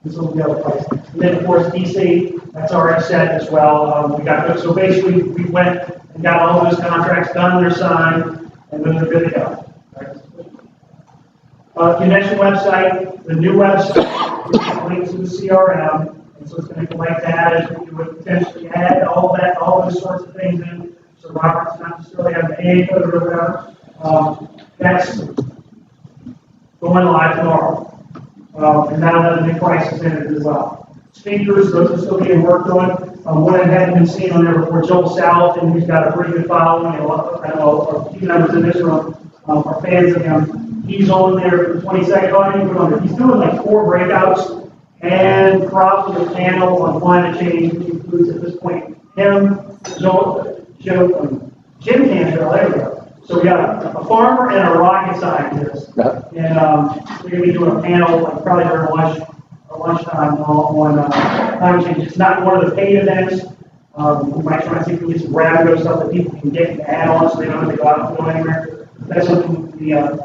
And so we have a price. And then, of course, DC, that's already set as well. We got so basically, we went and got all those contracts done, they're signed, and then they're good to go. Convention website, the new website, is linked to the CRM, and so it's going to collect that as we would potentially add all that, all those sorts of things in. So Robert's not necessarily have the A code or whatever. That's going live tomorrow. And that'll have the new prices in it as well. Speakers, those are still being worked on. What I hadn't been seen on there before, Joel South, and he's got a pretty good following, and I know a few members in this room are fans of him. He's on there for the 22nd. Oh, I didn't put on there. He's doing like 4 breakouts and probably a panel on climate change, which includes at this point him, Jim Cantrell, there we go. So we got a farmer and a rocket scientist, and we're going to be doing a panel like probably during lunchtime on climate change. It's not one of the paid events. We might try to see if we can get some rapido stuff that people can get and add on so they don't have to go out and go anywhere. That's something we added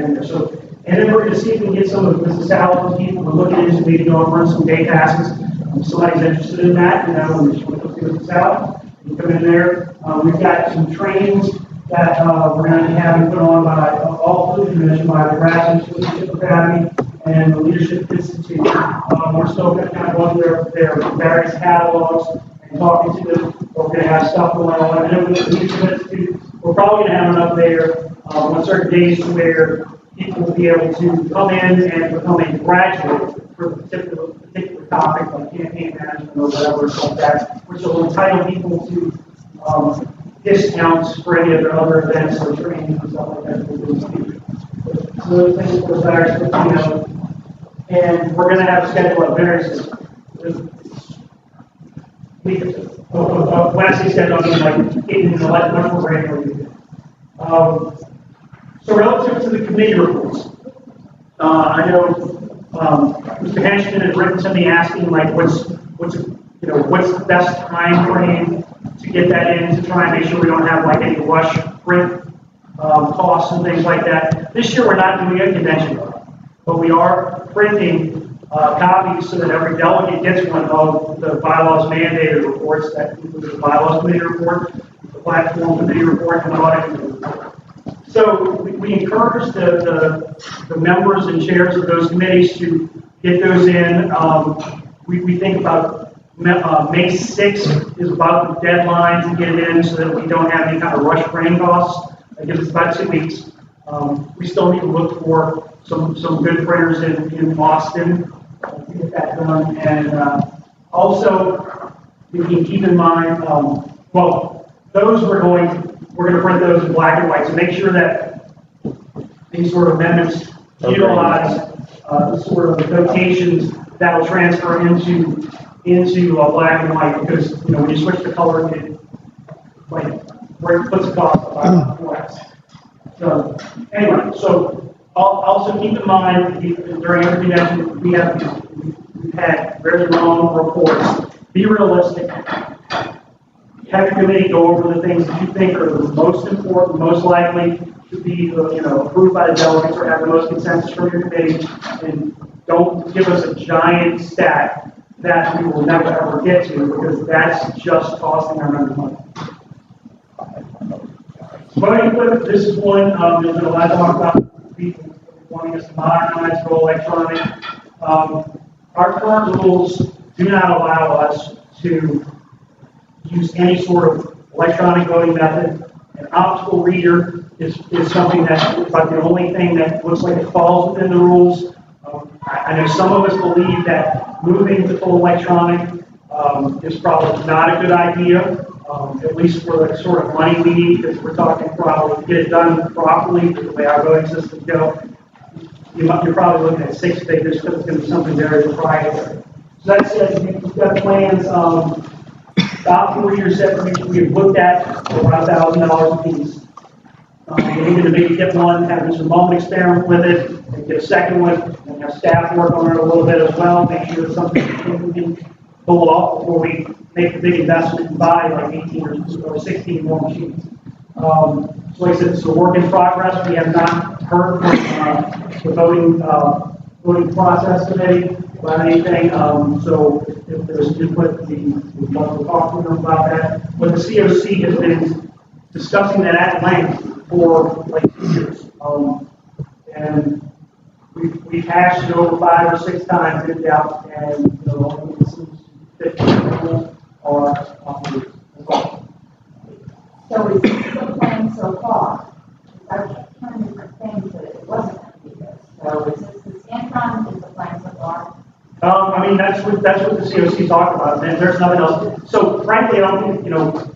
in there. So, and then we're going to see if we can get some of the business out people. We're looking into maybe going run some day passes. If somebody's interested in that, and we just want to go business out. You come in there. We've got some trainings that we're going to be having put on by all through the commission, by the Grassroots Leadership Academy and the Leadership Institute. We're still going to kind of go through their various catalogs and talking to them. We're going to have stuff going on. And then with the Leadership Institute, we're probably going to have enough there on certain days where people will be able to come in and become a graduate for a particular topic like campaign management or whatever like that, which will entitle people to discounts for any of their other events or trainings and stuff like that. So those things for various, and we're going to have a schedule of various week or two. When I say schedule, I mean like in the much more regularly. So relative to the committee reports, I know Mr. Henchman has written to me asking like what's the best time frame to get that in to try and make sure we don't have like any rush print costs and things like that. This year we're not doing a convention, but we are printing copies so that every delegate gets one of the bylaws mandated reports. That includes the bylaws committee report, the platform committee report, and the audit committee report. So we encourage the members and chairs of those committees to get those in. We think about May 6th is about the deadline to get it in so that we don't have any kind of rush brain costs. That gives us about 2 weeks. We still need to look for some good printers in Boston to get that done. And also, we can keep in mind, those we're going to print those in black and white. So make sure that these sort of amendments utilize the sort of notations that will transfer into black and white, because when you switch the color, it where it puts it off less. So anyway, so also keep in mind during every convention we've had very long reports. Be realistic. Have your committee go over the things that you think are the most important, most likely to be approved by the delegates or have the most consensus from your committee, and don't give us a giant stack that we will never ever get to, because that's just costing our members money. But this is one, there's been a lot of talk about people wanting us to modernize, go electronic. Our current rules do not allow us to use any sort of electronic voting method. An optical reader is something that's about the only thing that looks like it falls within the rules. I know some of us believe that moving to full electronic is probably not a good idea, at least for the sort of money we need, because we're talking probably to get it done properly, the way our voting systems go. You're probably looking at 6 figures because it's going to be something very proprietary. So that says we've got plans. The optical reader set we have looked at for about $1,000 a piece. They needed to maybe get one, have Mr. Bowman experiment with it, and get a second one, and have staff work on it a little bit as well, make sure it's something we can pull off before we make a big investment and buy like 18 or 16 more machines. So like I said, it's a work in progress. We have not heard from the voting process committee about anything. So if there's input, we'd love to talk to them about that. But the COC has been discussing that at length for like 2 years. And we've hashed it over 5 or 6 times in depth, and you know, it seems that people are operating. So is this the plan so far? I kept hearing different things, but it wasn't going to be this. So is this the Scantron, is the plan so far? I mean, that's what the COC talked about, and there's nothing else. So frankly, I don't think, you know,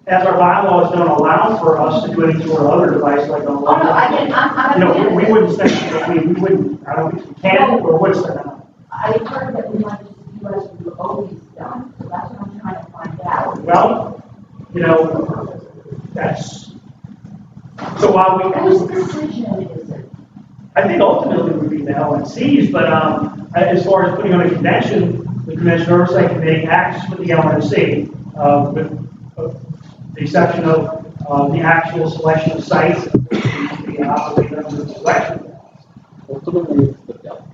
as our bylaws don't allow for us to do any sort of other device like on. Oh, no, I'm you know, we wouldn't spend, we wouldn't, I don't think we can or would spend that. I heard that we might just, you guys would always done, so that's what I'm trying to find out. Well, you know, that's, so while we. Whose decision is it? I think ultimately it would be the LNC's, but as far as putting on a convention, the Convention Oversight Committee acts with the LNC, with the exception of the actual selection of sites, the operator of the selection. Ultimately, it's the delegates.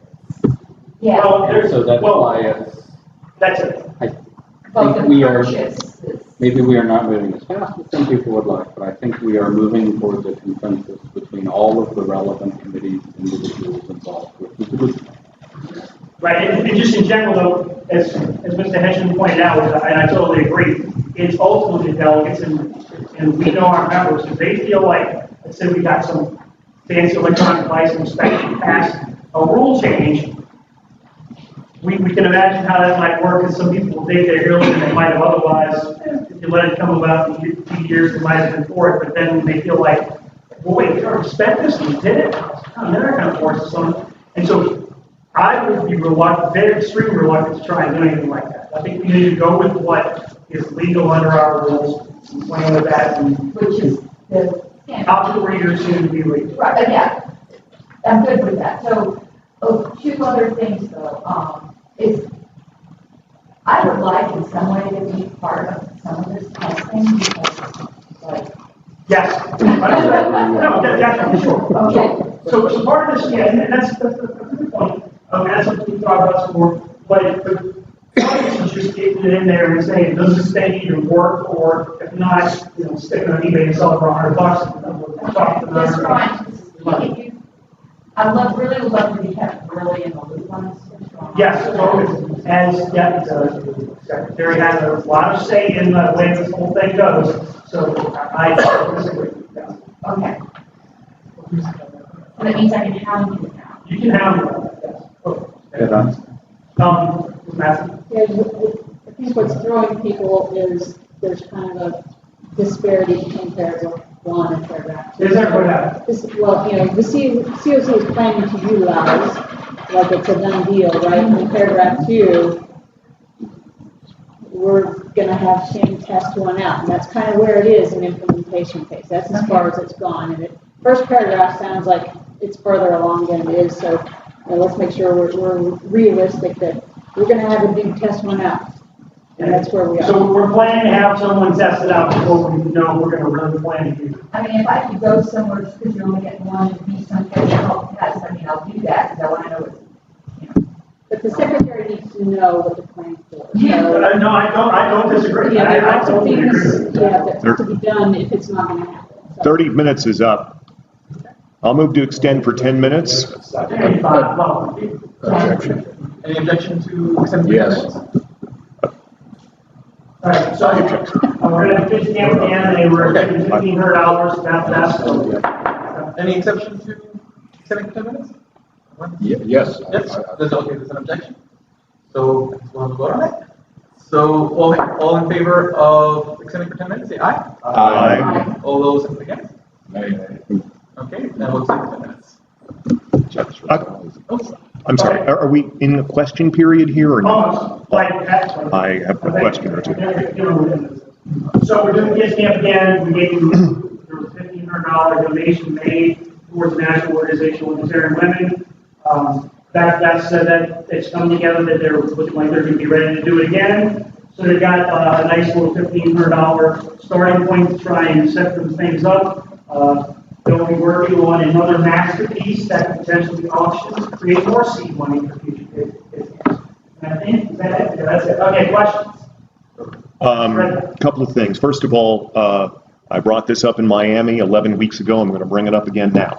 Yeah. Well, So that's why that's it. I think we are, maybe we are not moving as fast as some people would like, but I think we are moving towards a consensus between all of the relevant committees, individuals involved, which is a good thing. Right, and just in general, though, as Mr. Hedgeman pointed out, and I totally agree, it's ultimately the delegates, and we know our members, if they feel like, let's say we got some fancy electronic device inspection past a rule change, we can imagine how that might work, because some people will dig their heels and they might have otherwise, if you let it come about in a few years, they might have been for it, but then they feel like, well, wait, we already spent this, we did it, they're not going to force us on it. And so I would be reluctant, very extremely reluctant to try and do anything like that. I think we need to go with what is legal under our rules, and plan with that, and Which is the operators who be legal. Right, yeah, I'm good with that. So, 2 other things though, is I would like in some way to be part of some of this testing because, like. Yes. No, definitely, sure. Okay. So part of this, yeah, and that's a good point. That's something we thought about some more, but part of this is just getting it in there and saying, does this thing even work, or if not, you know, stick it on eBay and sell it for $100 and we'll talk to That's them. right. I really would love to be kept really in the loop on this. Yes, so as the secretary has a lot of say in the way this whole thing goes, so I disagree. Yeah. Okay. So that means I can hound you now. You can handle that, yes. Matthew? Yeah, I think what's throwing people is there's kind of a disparity between paragraph 1 and paragraph 2. Is there what happened? Well, you know, the COC is planning to utilize, like it's a done deal, right? In paragraph 2, we're going to have Shane test one out, and that's kind of where it is in implementation phase. That's as far as it's gone. And the first paragraph sounds like it's further along than it is, so let's make sure we're realistic that we're going to have a big test one out. And that's where we are. So we're planning to have someone test it out before we know we're going to really plan to do it. I mean, if I could go somewhere just because you're only getting one and be someplace to help test, I mean, I'll do that because I want to know what's, you know. But the secretary needs to know what the plan's for. Yeah. No, I don't disagree. Yeah, there are lots of totally things, agree. that have to be done if it's not going to happen. So. 30 minutes is up. I'll move to extend for 10 minutes. Any objection to accepting? Yes. All right, so we're going to pitch the and they were $1,500, that's. Any exception to accepting 10 minutes? Yes. Yes, there's an objection. So we'll vote on it. So all in favor of extending for 10 minutes, say aye. Aye. All those against? Aye. Okay, then we'll take 10 minutes. I'm sorry, are we in the question period here or not? Almost, like that. I have a question or two. So we're doing this camp again, we gave you, there was $1,500 $1,500 donation made towards the National Organization of Libertarian Women. That said, that it's come together that they're looking like they're going to be ready to do it again. So they've got a nice little $1,500 starting point to try and set them things up. They'll be working on another masterpiece that could potentially be auctioned to create more seed money for future business. And I think, is that it? That's it. Okay, questions? Couple of things. First of all, I brought this up in Miami 11 weeks ago. I'm going to bring it up again now.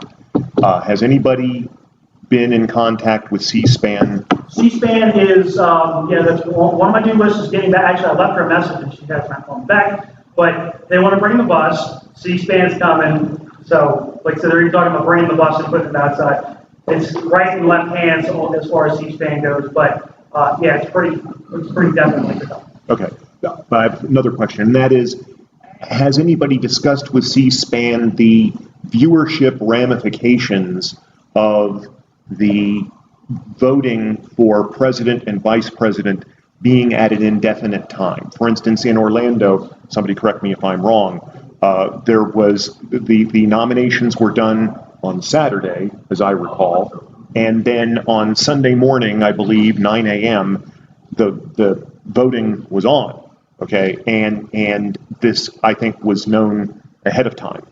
Has anybody been in contact with C-SPAN? C-SPAN is, yeah, that's one of my new lists is getting back. Actually, I left her a message and she has not called back. But they want to bring the bus. C-SPAN's coming. So, like I said, they're even talking about bringing the bus and putting it outside. It's right and left hands as far as C-SPAN goes. But yeah, it's pretty definitely done. Okay. I have another question, and that is, has anybody discussed with C-SPAN the viewership ramifications of the voting for president and vice president being at an indefinite time? For instance, in Orlando, somebody correct me if I'm wrong, there was the nominations were done on Saturday, as I recall, and then on Sunday morning, I believe, 9 a.m., the voting was on. Okay, and this, I think, was known ahead of time.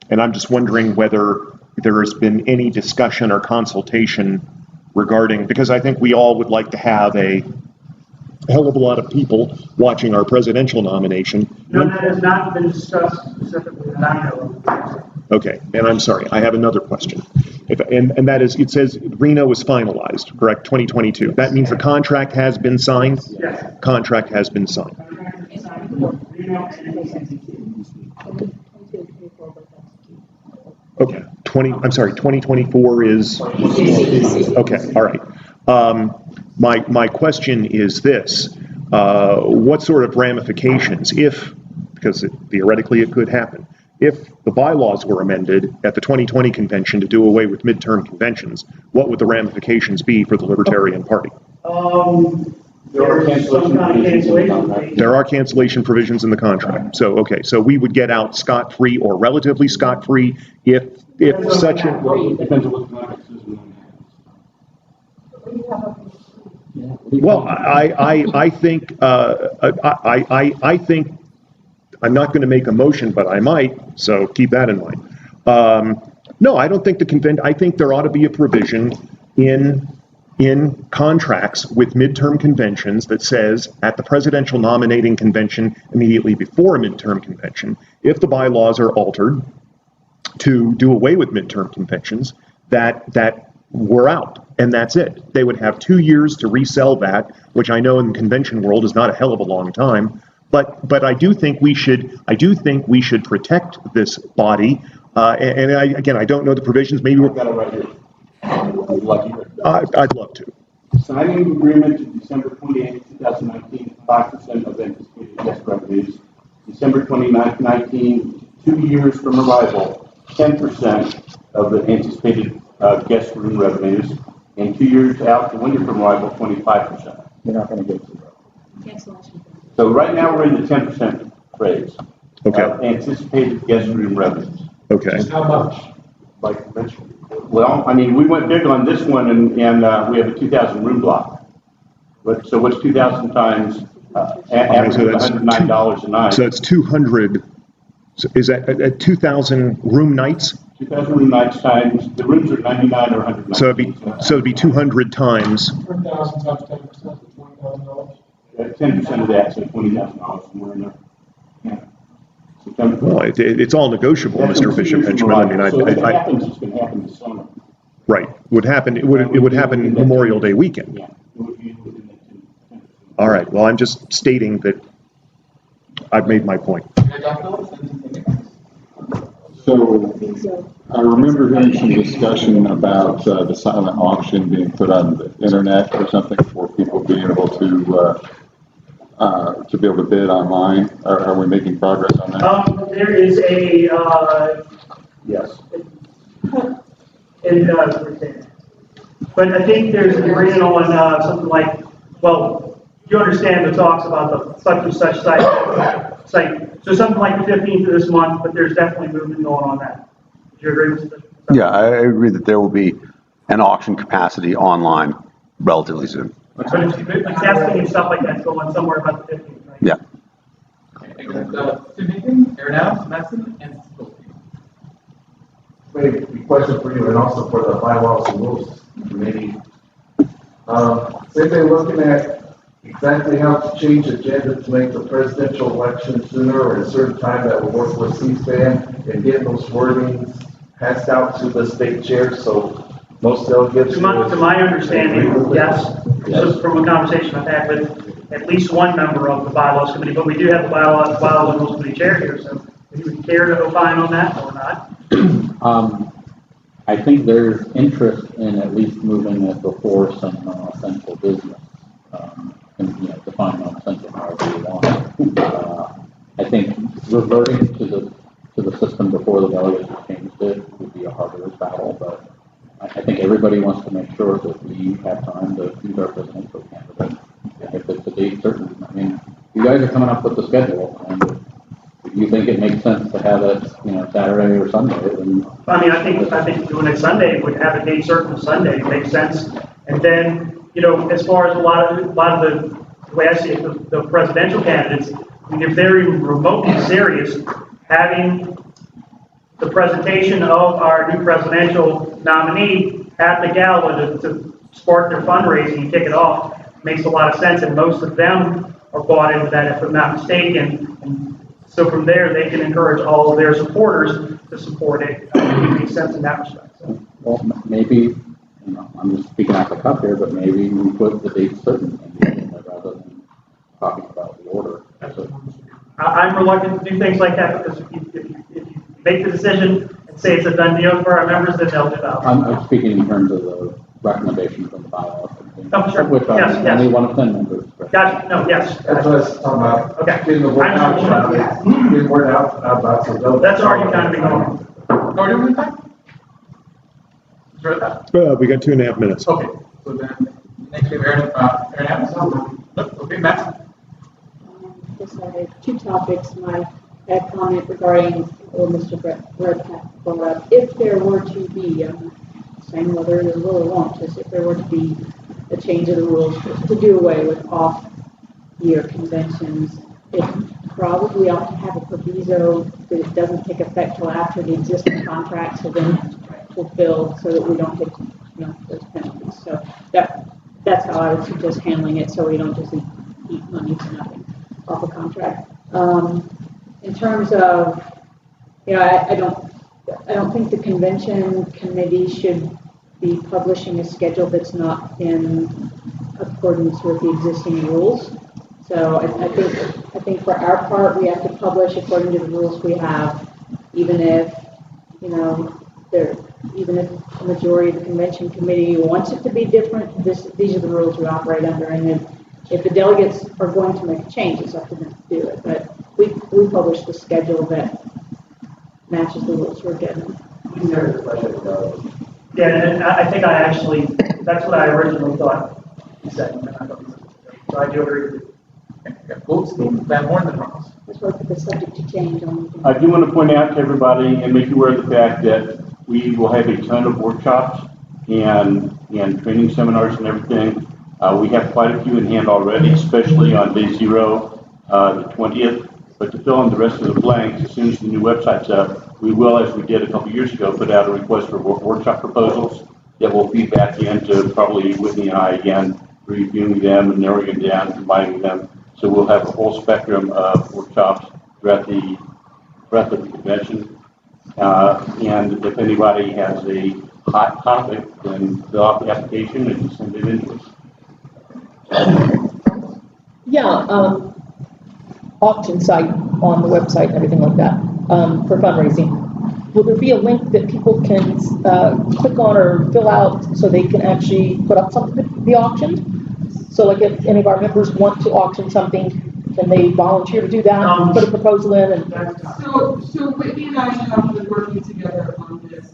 And I'm just wondering whether there has been any discussion or consultation regarding, because I think we all would like to have a hell of a lot of people watching our presidential nomination. No, that has not been discussed specifically that I know of. Okay, and I'm sorry, I have another question. And that is, it says Reno was finalized, correct, 2022. That means the contract has been signed? Yes. Contract has been signed. Okay, 2024 is? Okay, all right. My question is this, what sort of ramifications, because theoretically it could happen, if the bylaws were amended at the 2020 convention to do away with midterm conventions, what would the ramifications be for the Libertarian Party? There are cancellation provisions in the contract. So, okay, so we would get out scot-free or relatively scot-free if such a... Well, I think I'm not going to make a motion, but I might, so keep that in mind. No, I don't think I think there ought to be a provision in contracts with midterm conventions that says at the presidential nominating convention immediately before a midterm convention, if the bylaws are altered to do away with midterm conventions, that we're out, and that's it. They would have 2 years to resell that, which I know in the convention world is not a hell of a long time. But I do think we should protect this body. And I don't know the provisions. Maybe we're got it right here. I'd love to. Signing agreement to December 28, 2019, 5% of anticipated guest revenues. December 2019, 2 years from arrival, 10% of the anticipated guest room revenues, and 2 years out to winter from arrival, 25%. You're not going to get zero. Cancellation. So right now we're in the 10% phrase. Okay. Anticipated guest room revenues. Okay. How much? By convention. Well, I mean, we went big on this one, and we have a 2,000 room block. So what's 2,000 times average of $109 a night? So it's 200. So is that at 2,000 room nights? 2,000 room nights times, the rooms are 99 or 100. So it'd be 200 times. 1,000 times 10%, $20,000. 10% of that, so $20,000 somewhere in there. Yeah. Well, it's all negotiable, Mr. Bishop Benjamin. I mean, so if it happens, it's going to happen this summer. Right. It would happen Memorial Day weekend. Yeah. All right. Well, I'm just stating that I've made my point. So I remember hearing some discussion about the silent auction being put on the internet or something for people being able to be able to bid online. Are we making progress on that? There is a, yes. But I think there's an agreement on something like, well, you understand the talks about the such and such site. So something like the 15th of this month, but there's definitely movement going on that. you agree with that? Yeah, I agree that there will be an auction capacity online relatively soon. But the testing and stuff like that's going somewhere about the 15th, right? Yeah. Maybe a question for you and also for the bylaws and rules committee. Say they're looking at exactly how to change the agenda to make the presidential election sooner or at a certain time that will work with C-SPAN and get those wordings passed out to the state chairs so most delegates. To my understanding, yes, just from a conversation I've had with at least one member of the bylaws committee, but we do have the bylaws and rules committee chair here, so if you would care to opine on that or not. I think there's interest in at least moving it before some non-essential business, and, define non-essential however you want. I think reverting to the system before the delegates changed it would be a harder battle, but I think everybody wants to make sure that we have time to choose our presidential candidate. And if it's a date certain, I mean, you guys are coming up with the schedule, and if you think it makes sense to have it, Saturday or Sunday, then. I mean, I think doing it Sunday would have a date certain Sunday, makes sense. And then, as far as a lot of the way I see it, the presidential candidates, I mean, if they're even remotely serious, having the presentation of our new presidential nominee at the gala to spark their fundraising and kick it off makes a lot of sense, and most of them are bought into that, if I'm not mistaken. And so from there, they can encourage all of their supporters to support it. It makes sense in that respect. So. Well, maybe, I'm just speaking off the cuff here, but maybe we put the date certain rather than talking about the order. I'm reluctant to do things like that because if you make the decision and say it's a done deal for our members, then they'll develop. I'm speaking in terms of the recommendation from the bylaws. Oh, sure. Which yes. only one of 10 members. Gotcha. No, yes. That's what I was talking about. Okay. Getting the word out about it. Getting the word out about it. That's already kind of been going on. Are you doing that? We got 2.5 minutes. Okay, so then, next we have okay, Matt? Yes, I have two topics. My comment regarding what Mr. Redpath brought up. If there were to be, I'm saying whether there will or won't, just if there were to be a change of the rules to do away with off-year conventions, it probably ought to have a proviso that it doesn't take effect till after the existing contracts have been fulfilled, so that we don't hit, those penalties. So that's how I would suggest handling it, so we don't just eat money to nothing off a contract. In terms of, I don't think the convention committee should be publishing a schedule that's not in accordance with the existing rules. So I think for our part, we have to publish according to the rules we have, even if, even if the majority of the convention committee wants it to be different, these are the rules we operate under. And if the delegates are going to make a change, it's up to them to do it. But we publish the schedule that matches the rules we're given. Yeah, and I think that's what I originally thought he said. So I do agree with you. That's why the subject to change on. I do want to point out to everybody and make you aware of the fact that we will have a ton of workshops and training seminars and everything. We have quite a few in hand already, especially on day 0, the 20th. But to fill in the rest of the blanks, as soon as the new website's up, we will, as we did a couple years ago, put out a request for workshop proposals that will feed back into probably Whitney and I again, reviewing them and narrowing them down, combining them. So we'll have a whole spectrum of workshops throughout the convention. And if anybody has a hot topic, then fill out the application and send it in to us. Yeah, auction site on the website and everything like that for fundraising. Will there be a link that people can click on or fill out so they can actually put up something to be auctioned? So like if any of our members want to auction something, can they volunteer to do that, put a proposal in? And So Whitney and I have been working together on this,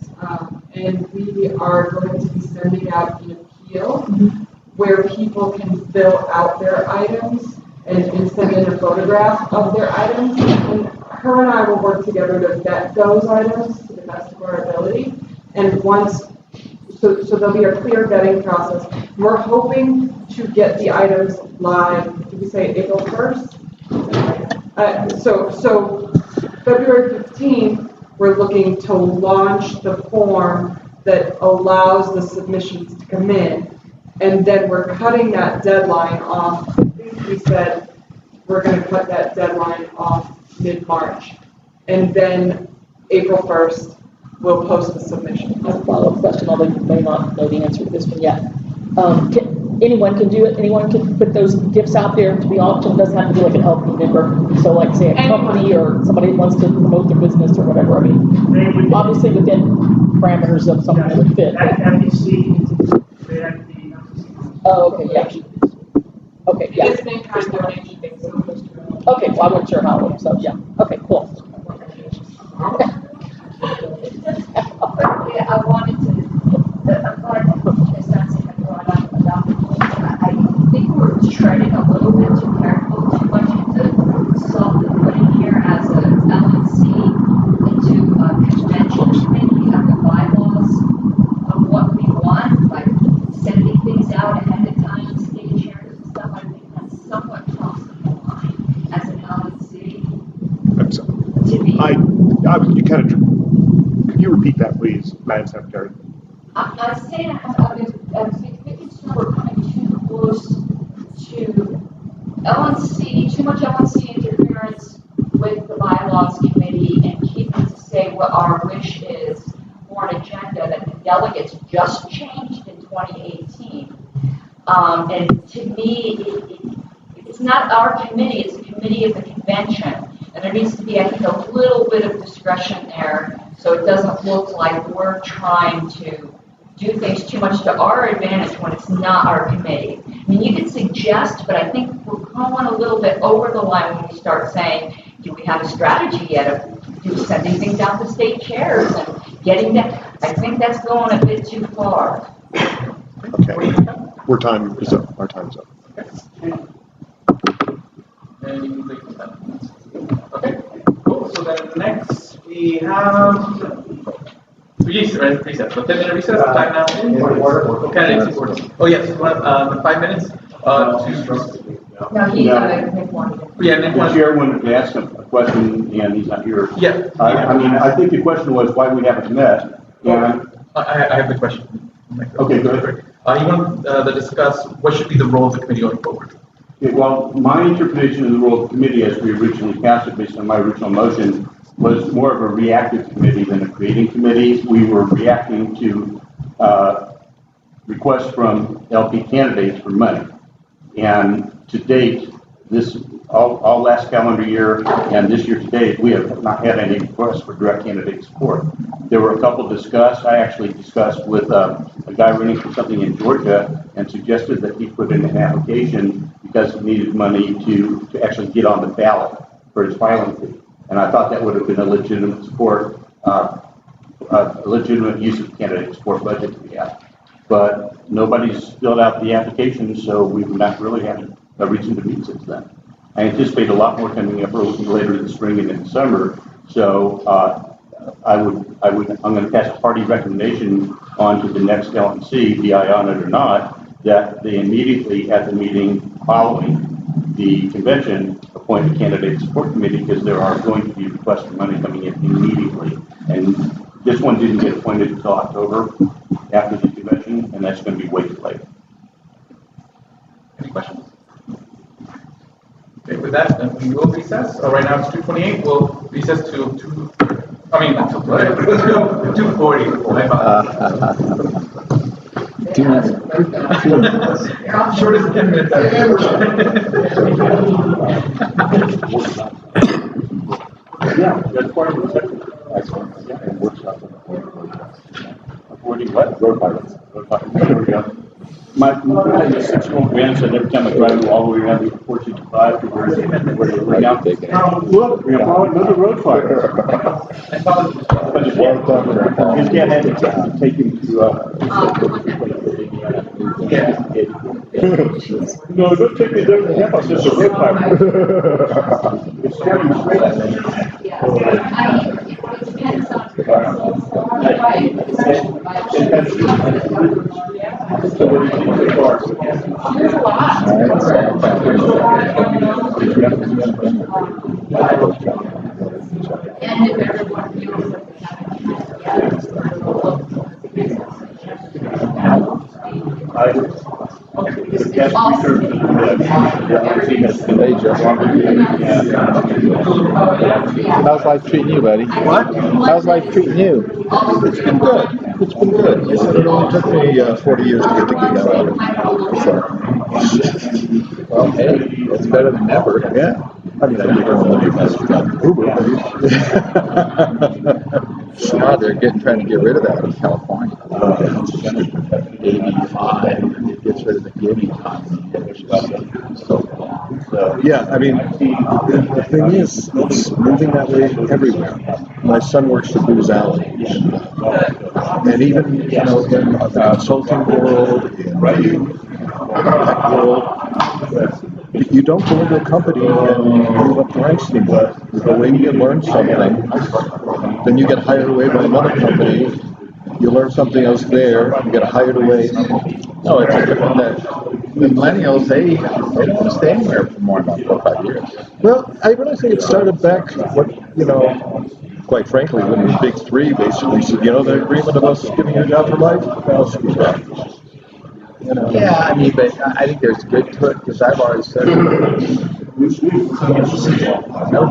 and we are going to be sending out an appeal where people can fill out their items and send in a photograph of their items. And her and I will work together to vet those items to the best of our ability. And once, so there'll be a clear vetting process. We're hoping to get the items live, did we say April 1st? So February 15th, we're looking to launch the form that allows the submissions to come in. And then we're cutting that deadline off. I think we said we're going to cut that deadline off mid-March. And then April 1st, we'll post the submission. A follow-up question, although you may not know the answer to this one yet. Anyone can do it. Anyone can put those gifts out there to be auctioned. Doesn't have to be like an LP member. So like say a company or somebody who wants to promote their business or whatever. I mean, obviously within parameters of something that would fit. Oh, okay, yeah. Okay, yeah. It's an in-kind donation thing, so we'll just do it. Okay, well, I wasn't sure how it works, so yeah. Okay, cool. Yeah, I wanted to something I brought up about the I think we're treading a little bit too careful, too much into putting here as a LNC into a convention committee of the bylaws of what we want, like sending things out ahead of time, state chairs and stuff. I think that's somewhat crossing the line as an LNC. You kind of, could you repeat that, please, Madam Secretary? I'm saying I was making sure we're coming too close to LNC, too much LNC interference with the bylaws committee and keeping to say what our wish is for an agenda that the delegates just changed in 2018. And to me, it's not our committee, it's the committee of the convention. And there needs to be, I think, a little bit of discretion there so it doesn't look like we're trying to do things too much to our advantage when it's not our committee. I mean, you can suggest, but I think we're going a little bit over the line when we start saying, do we have a strategy yet of sending things out to state chairs and getting that? I think that's going a bit too far. Okay. Our time is up. Okay, cool. So then next we have recess. So 10-minute recess. Time now. Candidates order. Oh yes, the 5 minutes. No, he's Nick wanted. Yeah, Nick The chair wanted to ask him a question, and he's not here. Yeah. I mean, I think the question was why we haven't met. And I have the question. Okay, go ahead. You want to discuss what should be the role of the committee going forward? Well, my interpretation of the role of the committee as we originally passed it based on my original motion was more of a reactive committee than a creating committee. We were reacting to requests from LP candidates for money. And to date, all last calendar year and this year to date, we have not had any requests for direct candidate support. There were a couple discussed. I actually discussed with a guy running for something in Georgia and suggested that he put in an application because he needed money to actually get on the ballot for his filing fee. And I thought that would have been a legitimate support, a legitimate use of candidate support budget that we have. But nobody's filled out the application, so we've not really had a reason to meet since then. I anticipate a lot more coming up later in the spring and in the summer. So I'm going to pass a party recommendation on to the next LNC, be I on it or not, that they immediately at the meeting following the convention appoint a candidate support committee because there are going to be requests for money coming in immediately. And this one didn't get appointed until October after the convention, and that's going to be way too late. Any questions? Okay, with that, then we will recess. Right now it's 2:28. We'll recess to 2:40. Two minutes. Short as 10 minutes. Yeah, that's part of the second. Avoiding what? Road pilots. There we go. My 6-year-old grandson, every time I drive all the way around the 465 to where they lay down, look, another road fire. His dad had to take him to, no, don't take me there. It's just a road fire. It's coming straight at me. Yeah, it depends on So what do you think so far? There's a lot. And if everyone feels that they have How's life treating you, buddy? What? How's life treating you? It's been good. It's been good. I said it only took me 40 years to get the gig out of it. Well, hey, it's better than never. Yeah. I mean, I think I'm only best job Uber, Wow, they're trying to get rid of that in California. 85, it gets rid of the gig economy. yeah, I mean, the thing is, it's moving that way everywhere. My son works at Booz Allen. And even, in the consulting world, in the tech world, you don't go into a company and move up the ranks anymore. You go in, you learn something, then you get hired away by another company, you learn something else there, you get hired away. No, it's just that the millennials, they don't want to stay anywhere for more than 4 or 5 years. Well, I really think it started back, quite frankly, when the big three basically said, the agreement of us giving you a job for life, well, screw that. Yeah, I mean, but I think there's good to it, because I've always said, no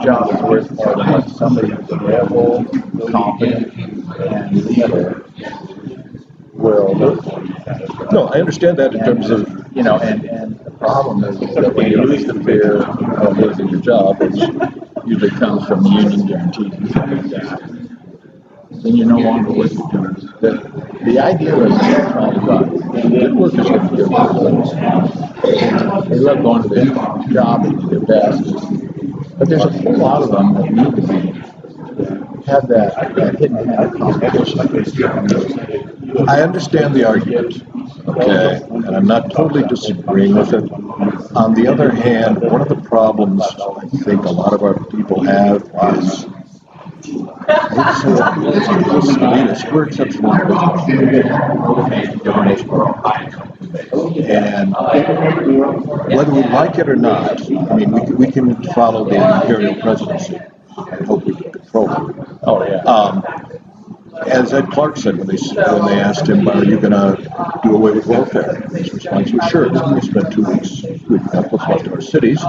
job is worth more than what somebody who's available, competent, and will do. No, I understand that in terms of, and the problem is that when you lose the fear of losing your job, which usually comes from union guarantees and stuff like that, then you're no longer worth it. The idea of good workers get good workers. They love going to their job and do their best. But there's a whole lot of them that need to have that hidden hand competition. I understand the argument, okay, and I'm not totally disagreeing with it. On the other hand, one of the problems I think a lot of our people have is we're exceptional and whether we like it or not, I mean, we can follow the imperial presidency and hope we can control it. Oh, yeah. As Ed Clark said when they asked him, are you going to do away with welfare? His response was, sure, we spent 2 weeks with plus most of our cities.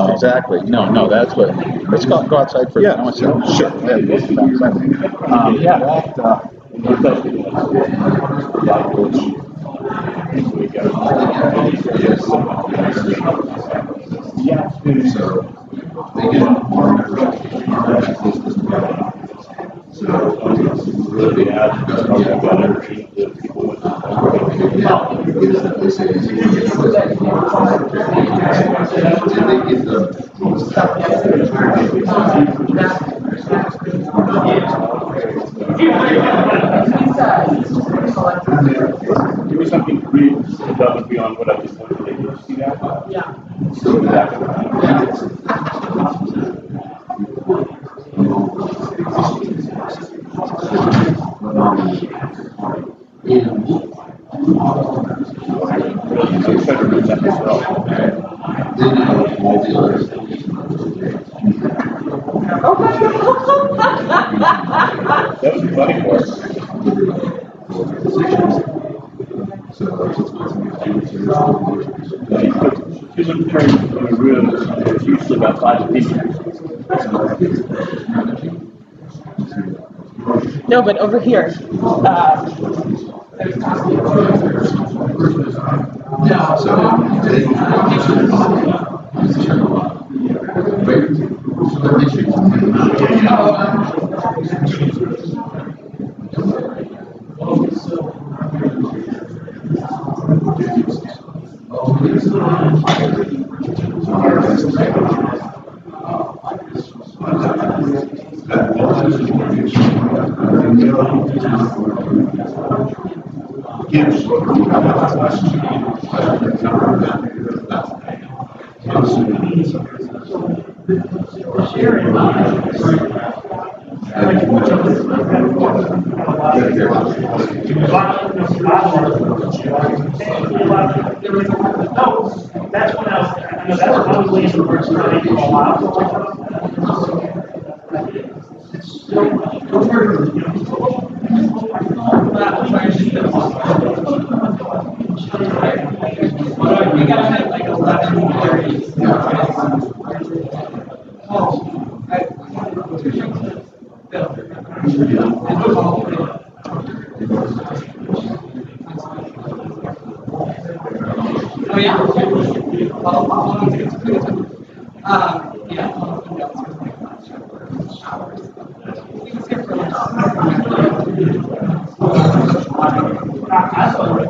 Exactly. No, that's what. Let's go outside for a minute. Sure. Give me something to read above and beyond what I just wanted to see that? Yeah. That was funny for us. She's a attorney in a room, it's usually about 5 people. No, but over here. Sharing. know, that's probably the first time you call out. It's still, we got it like 11:30. Oh, yeah.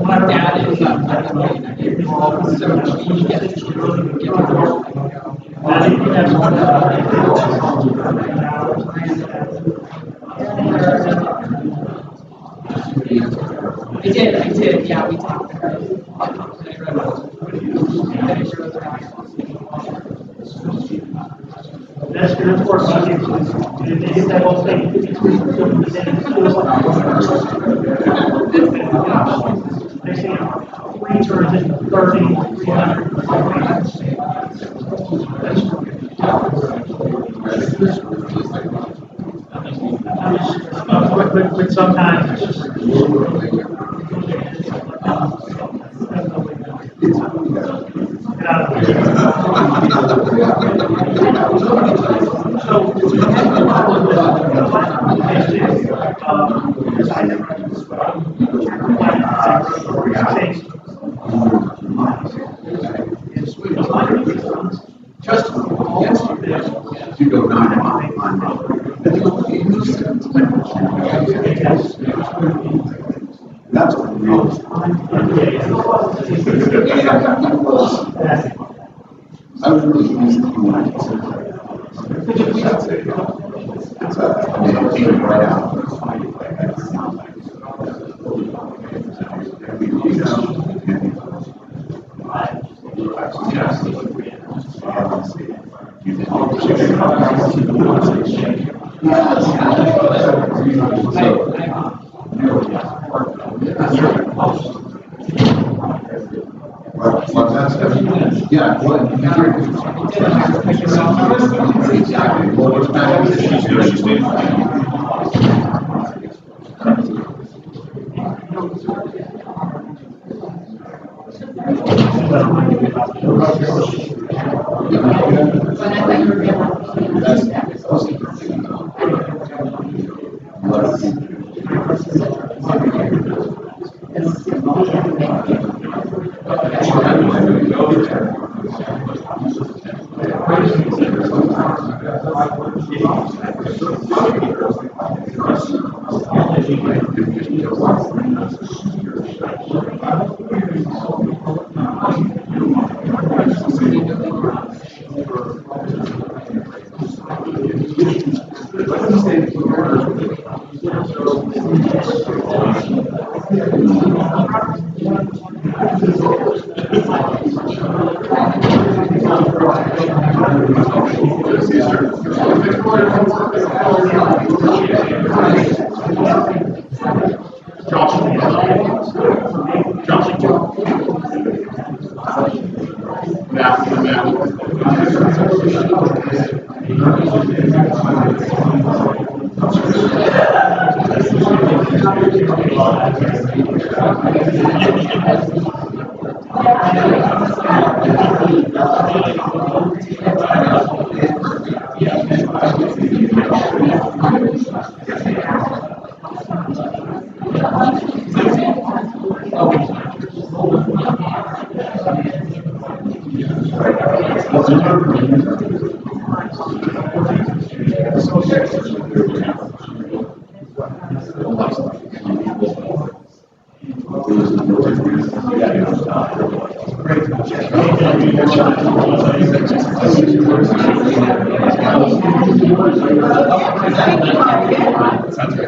My dad is involved, so he gets to get I did, yeah, we talked about it. That's good, of course, they get that whole thing. They say 3 turns in 30, 300. But sometimes it's just. You go 9 miles. That's what real. I was really using right out. Yeah,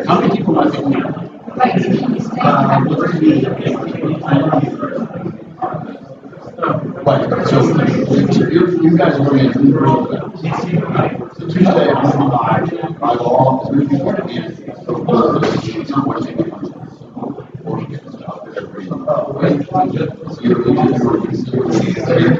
How many people are there? Right, so you guys are going to do so Tuesday, by law, is moving forward again. It's not what they do. So you're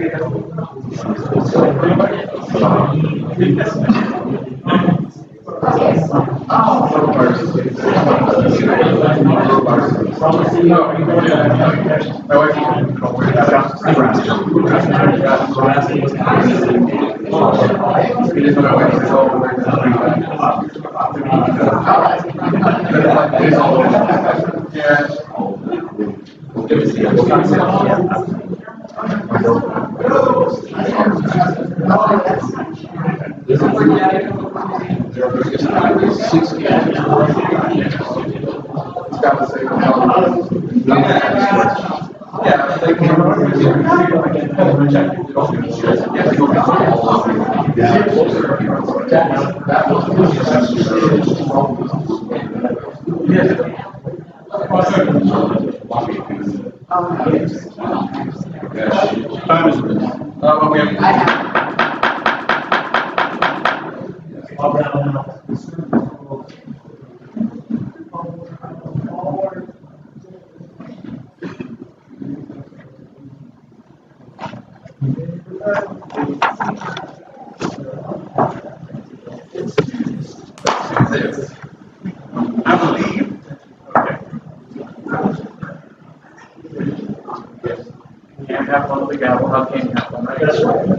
Can't have one with a gavel, how can you have one, right? That's right.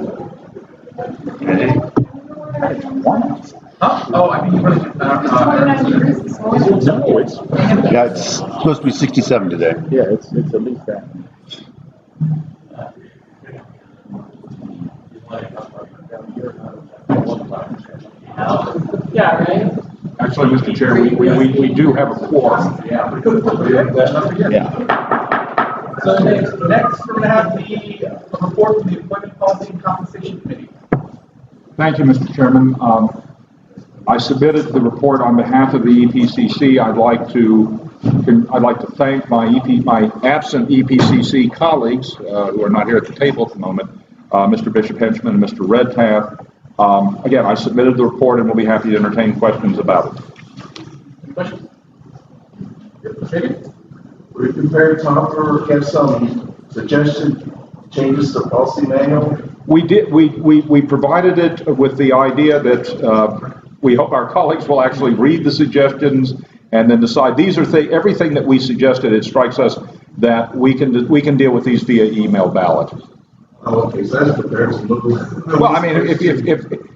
Huh? Oh, I mean, you really, Yeah, it's supposed to be 67 today. Yeah, it's at least that. Yeah, right? Actually, Mr. Chair, we do have a quorum. Yeah. So next, we're gonna have the report from the Employment Policy and Compensation Committee. Thank you, Mr. Chairman. I submitted the report on behalf of the EPCC. I'd like to thank my absent EPCC colleagues who are not here at the table at the moment, Mr. Bishop Henchman and Mr. Redpath. Again, I submitted the report and we'll be happy to entertain questions about it. Questions? Were you prepared to offer, have some suggested changes to the policy manual? We did. We provided it with the idea that we hope our colleagues will actually read the suggestions and then decide. These are everything that we suggested. It strikes us that we can deal with these via email ballot. Oh, okay, so that's prepared to look. Well, I mean,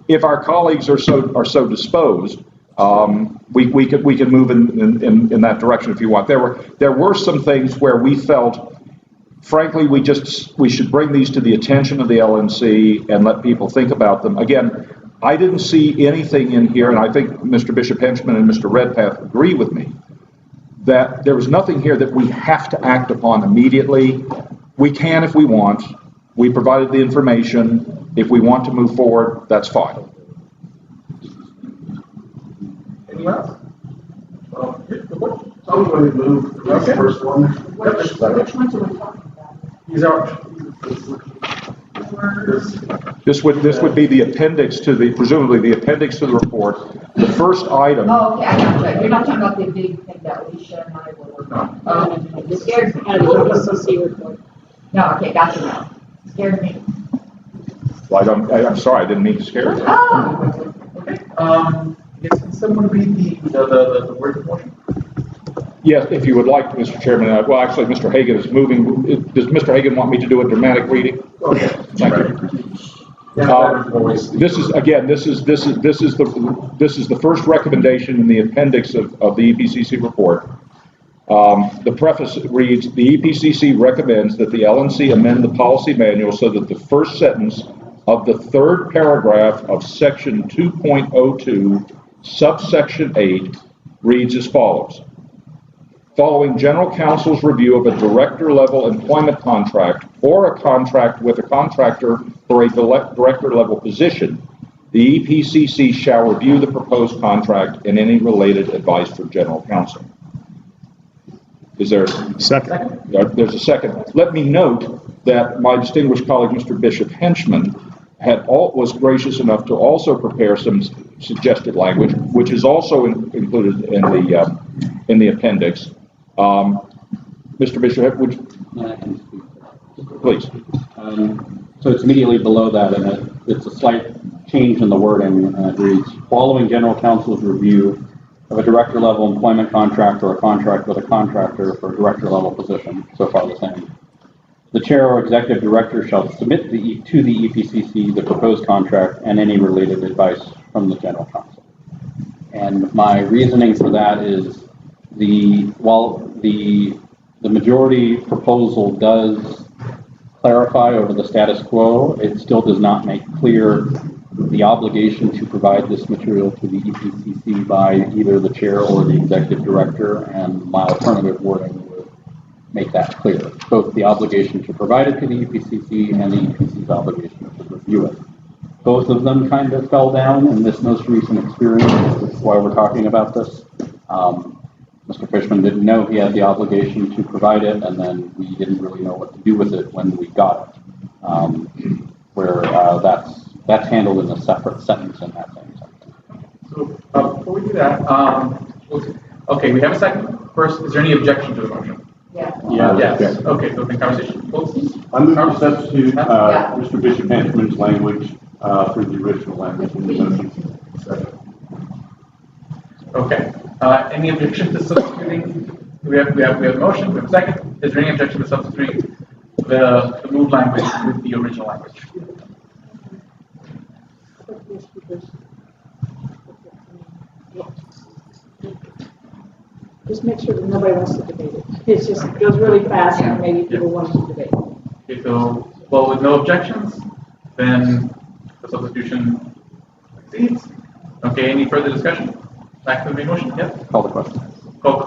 if our colleagues are so disposed, we can move in that direction if you want. There were some things where we felt, frankly, we should bring these to the attention of the LNC and let people think about them. Again, I didn't see anything in here, and I think Mr. Bishop Henchman and Mr. Redpath agree with me, that there was nothing here that we have to act upon immediately. We can if we want. We provided the information. If we want to move forward, that's fine. Anyone else? I'm going to move the first one. Which ones are we talking about? These are. This would be the appendix to presumably the appendix to the report. The first item. Oh, okay, I got you. You're not talking about the big thing that Alicia and I were working on. Oh, it scared me. Out of the EPCC report. No, okay, got you now. Scared me. Well, I'm sorry, I didn't mean to scare you. Oh. Okay, I guess can someone read the word portion? Yes, if you would like, Mr. Chairman. Well, actually, Mr. Hagan is moving. Does Mr. Hagan want me to do a dramatic reading? Okay. Thank you. This is the first recommendation in the appendix of the EPCC report. The preface reads, the EPCC recommends that the LNC amend the policy manual so that the first sentence of the third paragraph of section 2.02, subsection 8, reads as follows. Following General Counsel's review of a director-level employment contract or a contract with a contractor for a director-level position, the EPCC shall review the proposed contract and any related advice from General Counsel. Is there a second? There's a second. Let me note that my distinguished colleague, Mr. Bishop Henchman, was gracious enough to also prepare some suggested language, which is also included in the appendix. Mr. Bishop, would you please? So it's immediately below that, and it's a slight change in the wording, and it reads, following general counsel's review of a director level employment contract or a contract with a contractor for a director level position, so far the same. The chair or executive director shall submit to the EPCC the proposed contract and any related advice from the general counsel. And my reasoning for that is while the majority proposal does clarify over the status quo, it still does not make clear the obligation to provide this material to the EPCC by either the chair or the executive director, and my alternative wording would make that clear. Both the obligation to provide it to the EPCC and the EPCC's obligation to review it. Both of them kind of fell down in this most recent experience, which is why we're talking about this. Mr. Fishman didn't know he had the obligation to provide it, and then we didn't really know what to do with it when we got it. That's handled in a separate sentence in that same sentence. So before we do that, okay, we have a second. First, is there any objection to the motion? Yeah. Yes. Okay, so the conversation. I move to substitute Mr. Bishop Henchman's language for the original language in the motion. Second. Okay. Any objection to substituting? We have a motion. We have a second. Is there any objection to substituting the moved language with the original language? Just make sure that nobody wants to debate it. It goes really fast and maybe people want to debate. Okay, so, well, with no objections, then the substitution succeeds. Okay, any further discussion? Back to the main motion, yes? Call the question. Call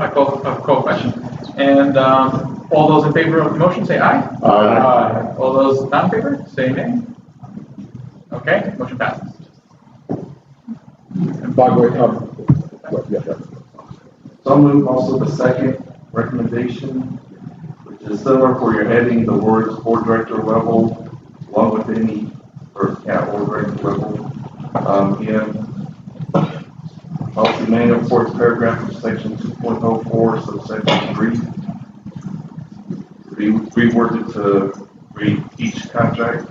question. And all those in favor of the motion say aye. Aye. All those not in favor say nay. Okay, motion passes. By the way, So I'll move also the second recommendation, which is similar for your heading, the words board director level, along with any, or board director level. Policy manual, fourth paragraph of section 2.04, subsection 3. Reworded to read each contract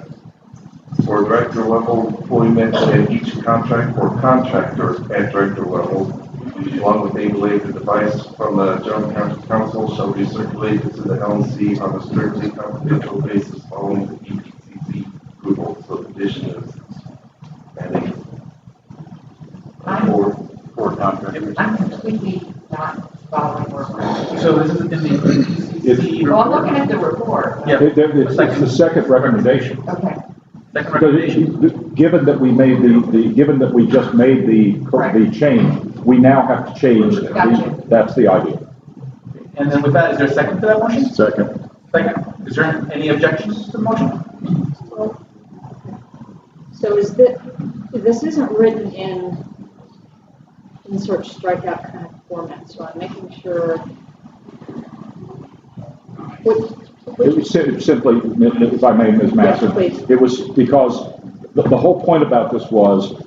for director level employment and each contract for contractor at director level, along with any related advice from the general counsel shall be circulated to the LNC on a strictly confidential basis following the EPCC approval. So the addition is adding for contractors. I'm completely not following where we're at. So this is in the EPCC Well, I'm looking at the report. Yeah. It's the second recommendation. Okay. Second recommendation. Given that we made given that we just made the change, we now have to change. Gotcha. That's the idea. And then with that, is there a second to that motion? Second. Second. Is there any objections to the motion? So this isn't written in sort of strikeout kind of format, so I'm making sure. It was simply, if I may, Ms. Masson, it was because the whole point about this was,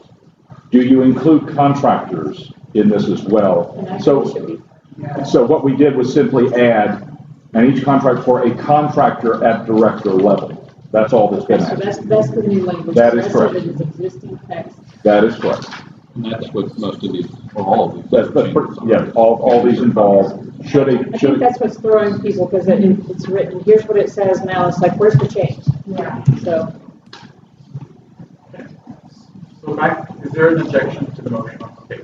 do you include contractors in this as well? So what we did was simply add, and each contract for a contractor at director level. That's all that's been added. So that's the new language. That is correct. It is existing text. That is correct. And that's what most of these, or all of these. Yeah, all these involved. I think that's what's throwing people, because it's written, here's what it says, now it's like, where's the change? Yeah. So. So back, is there an objection to the motion? Okay.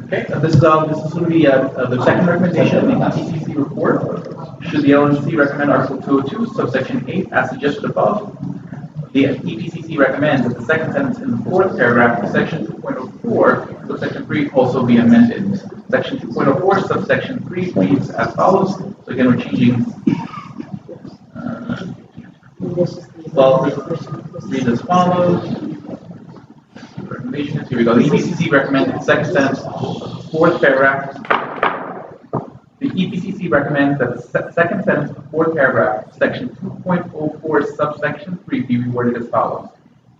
Okay, this is going to be the second recommendation of the EPCC report. Should the LNC recommend Article 202, subsection 8, as suggested above, the EPCC recommends that the second sentence in the fourth paragraph of section 2.04, subsection 3 also be amended. Section 2.04, subsection 3 reads as follows. So again, we're changing. Well, read as follows. Recommendations. Here we go. The EPCC recommends the second sentence, fourth paragraph. The EPCC recommends that the second sentence of the fourth paragraph, section 2.04, subsection 3, be reworded as follows.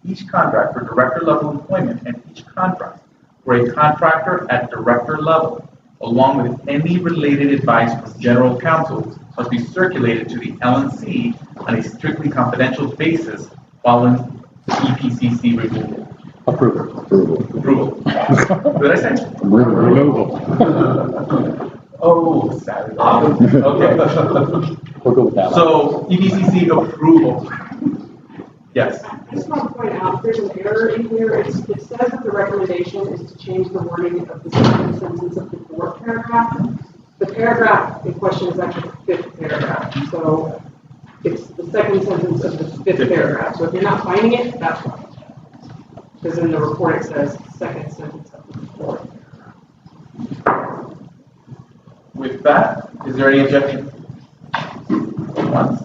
Each contract for director level employment and each contract for a contractor at director level, along with any related advice from general counsel, must be circulated to the LNC on a strictly confidential basis following the EPCC removal. Approval. Approval. What did I say? Removal. Oh, Saturday. Okay. We'll go with that. So EPCC approval. Yes. I just want to point out, there's an error in here. It says that the recommendation is to change the wording of the second sentence of the fourth paragraph. The paragraph in question is actually the fifth paragraph. So it's the second sentence of the fifth paragraph. So if you're not finding it, that's why. Because in the report it says second sentence of the fourth paragraph. With that, is there any objection? Going once,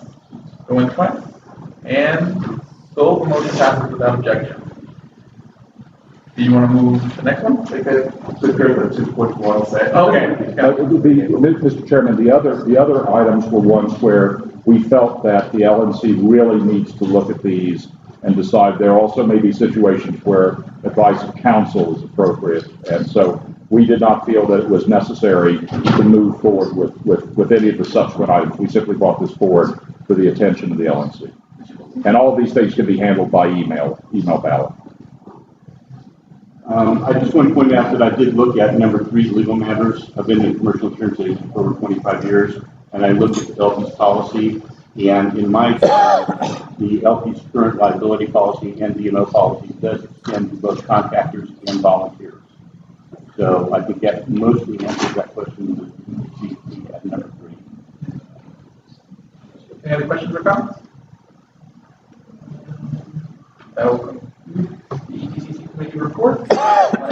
going twice, and so the motion passes without objection. Do you want to move to the next one? Took care of the 2.1 set. Okay. Mr. Chairman, the other items were ones where we felt that the LNC really needs to look at these and decide. There also may be situations where advice of counsel is appropriate, and so we did not feel that it was necessary to move forward with any of the subsequent items. We simply brought this forward for the attention of the LNC. And all of these things can be handled by email ballot. I just want to point out that I did look at number 3, legal matters. I've been in commercial insurance agent for over 25 years, and I looked at the LP's policy, and in my opinion, the LP's current liability policy and DMO policy does extend to both contractors and volunteers. So I think that mostly answers that question at number 3. Any other questions or comments? That will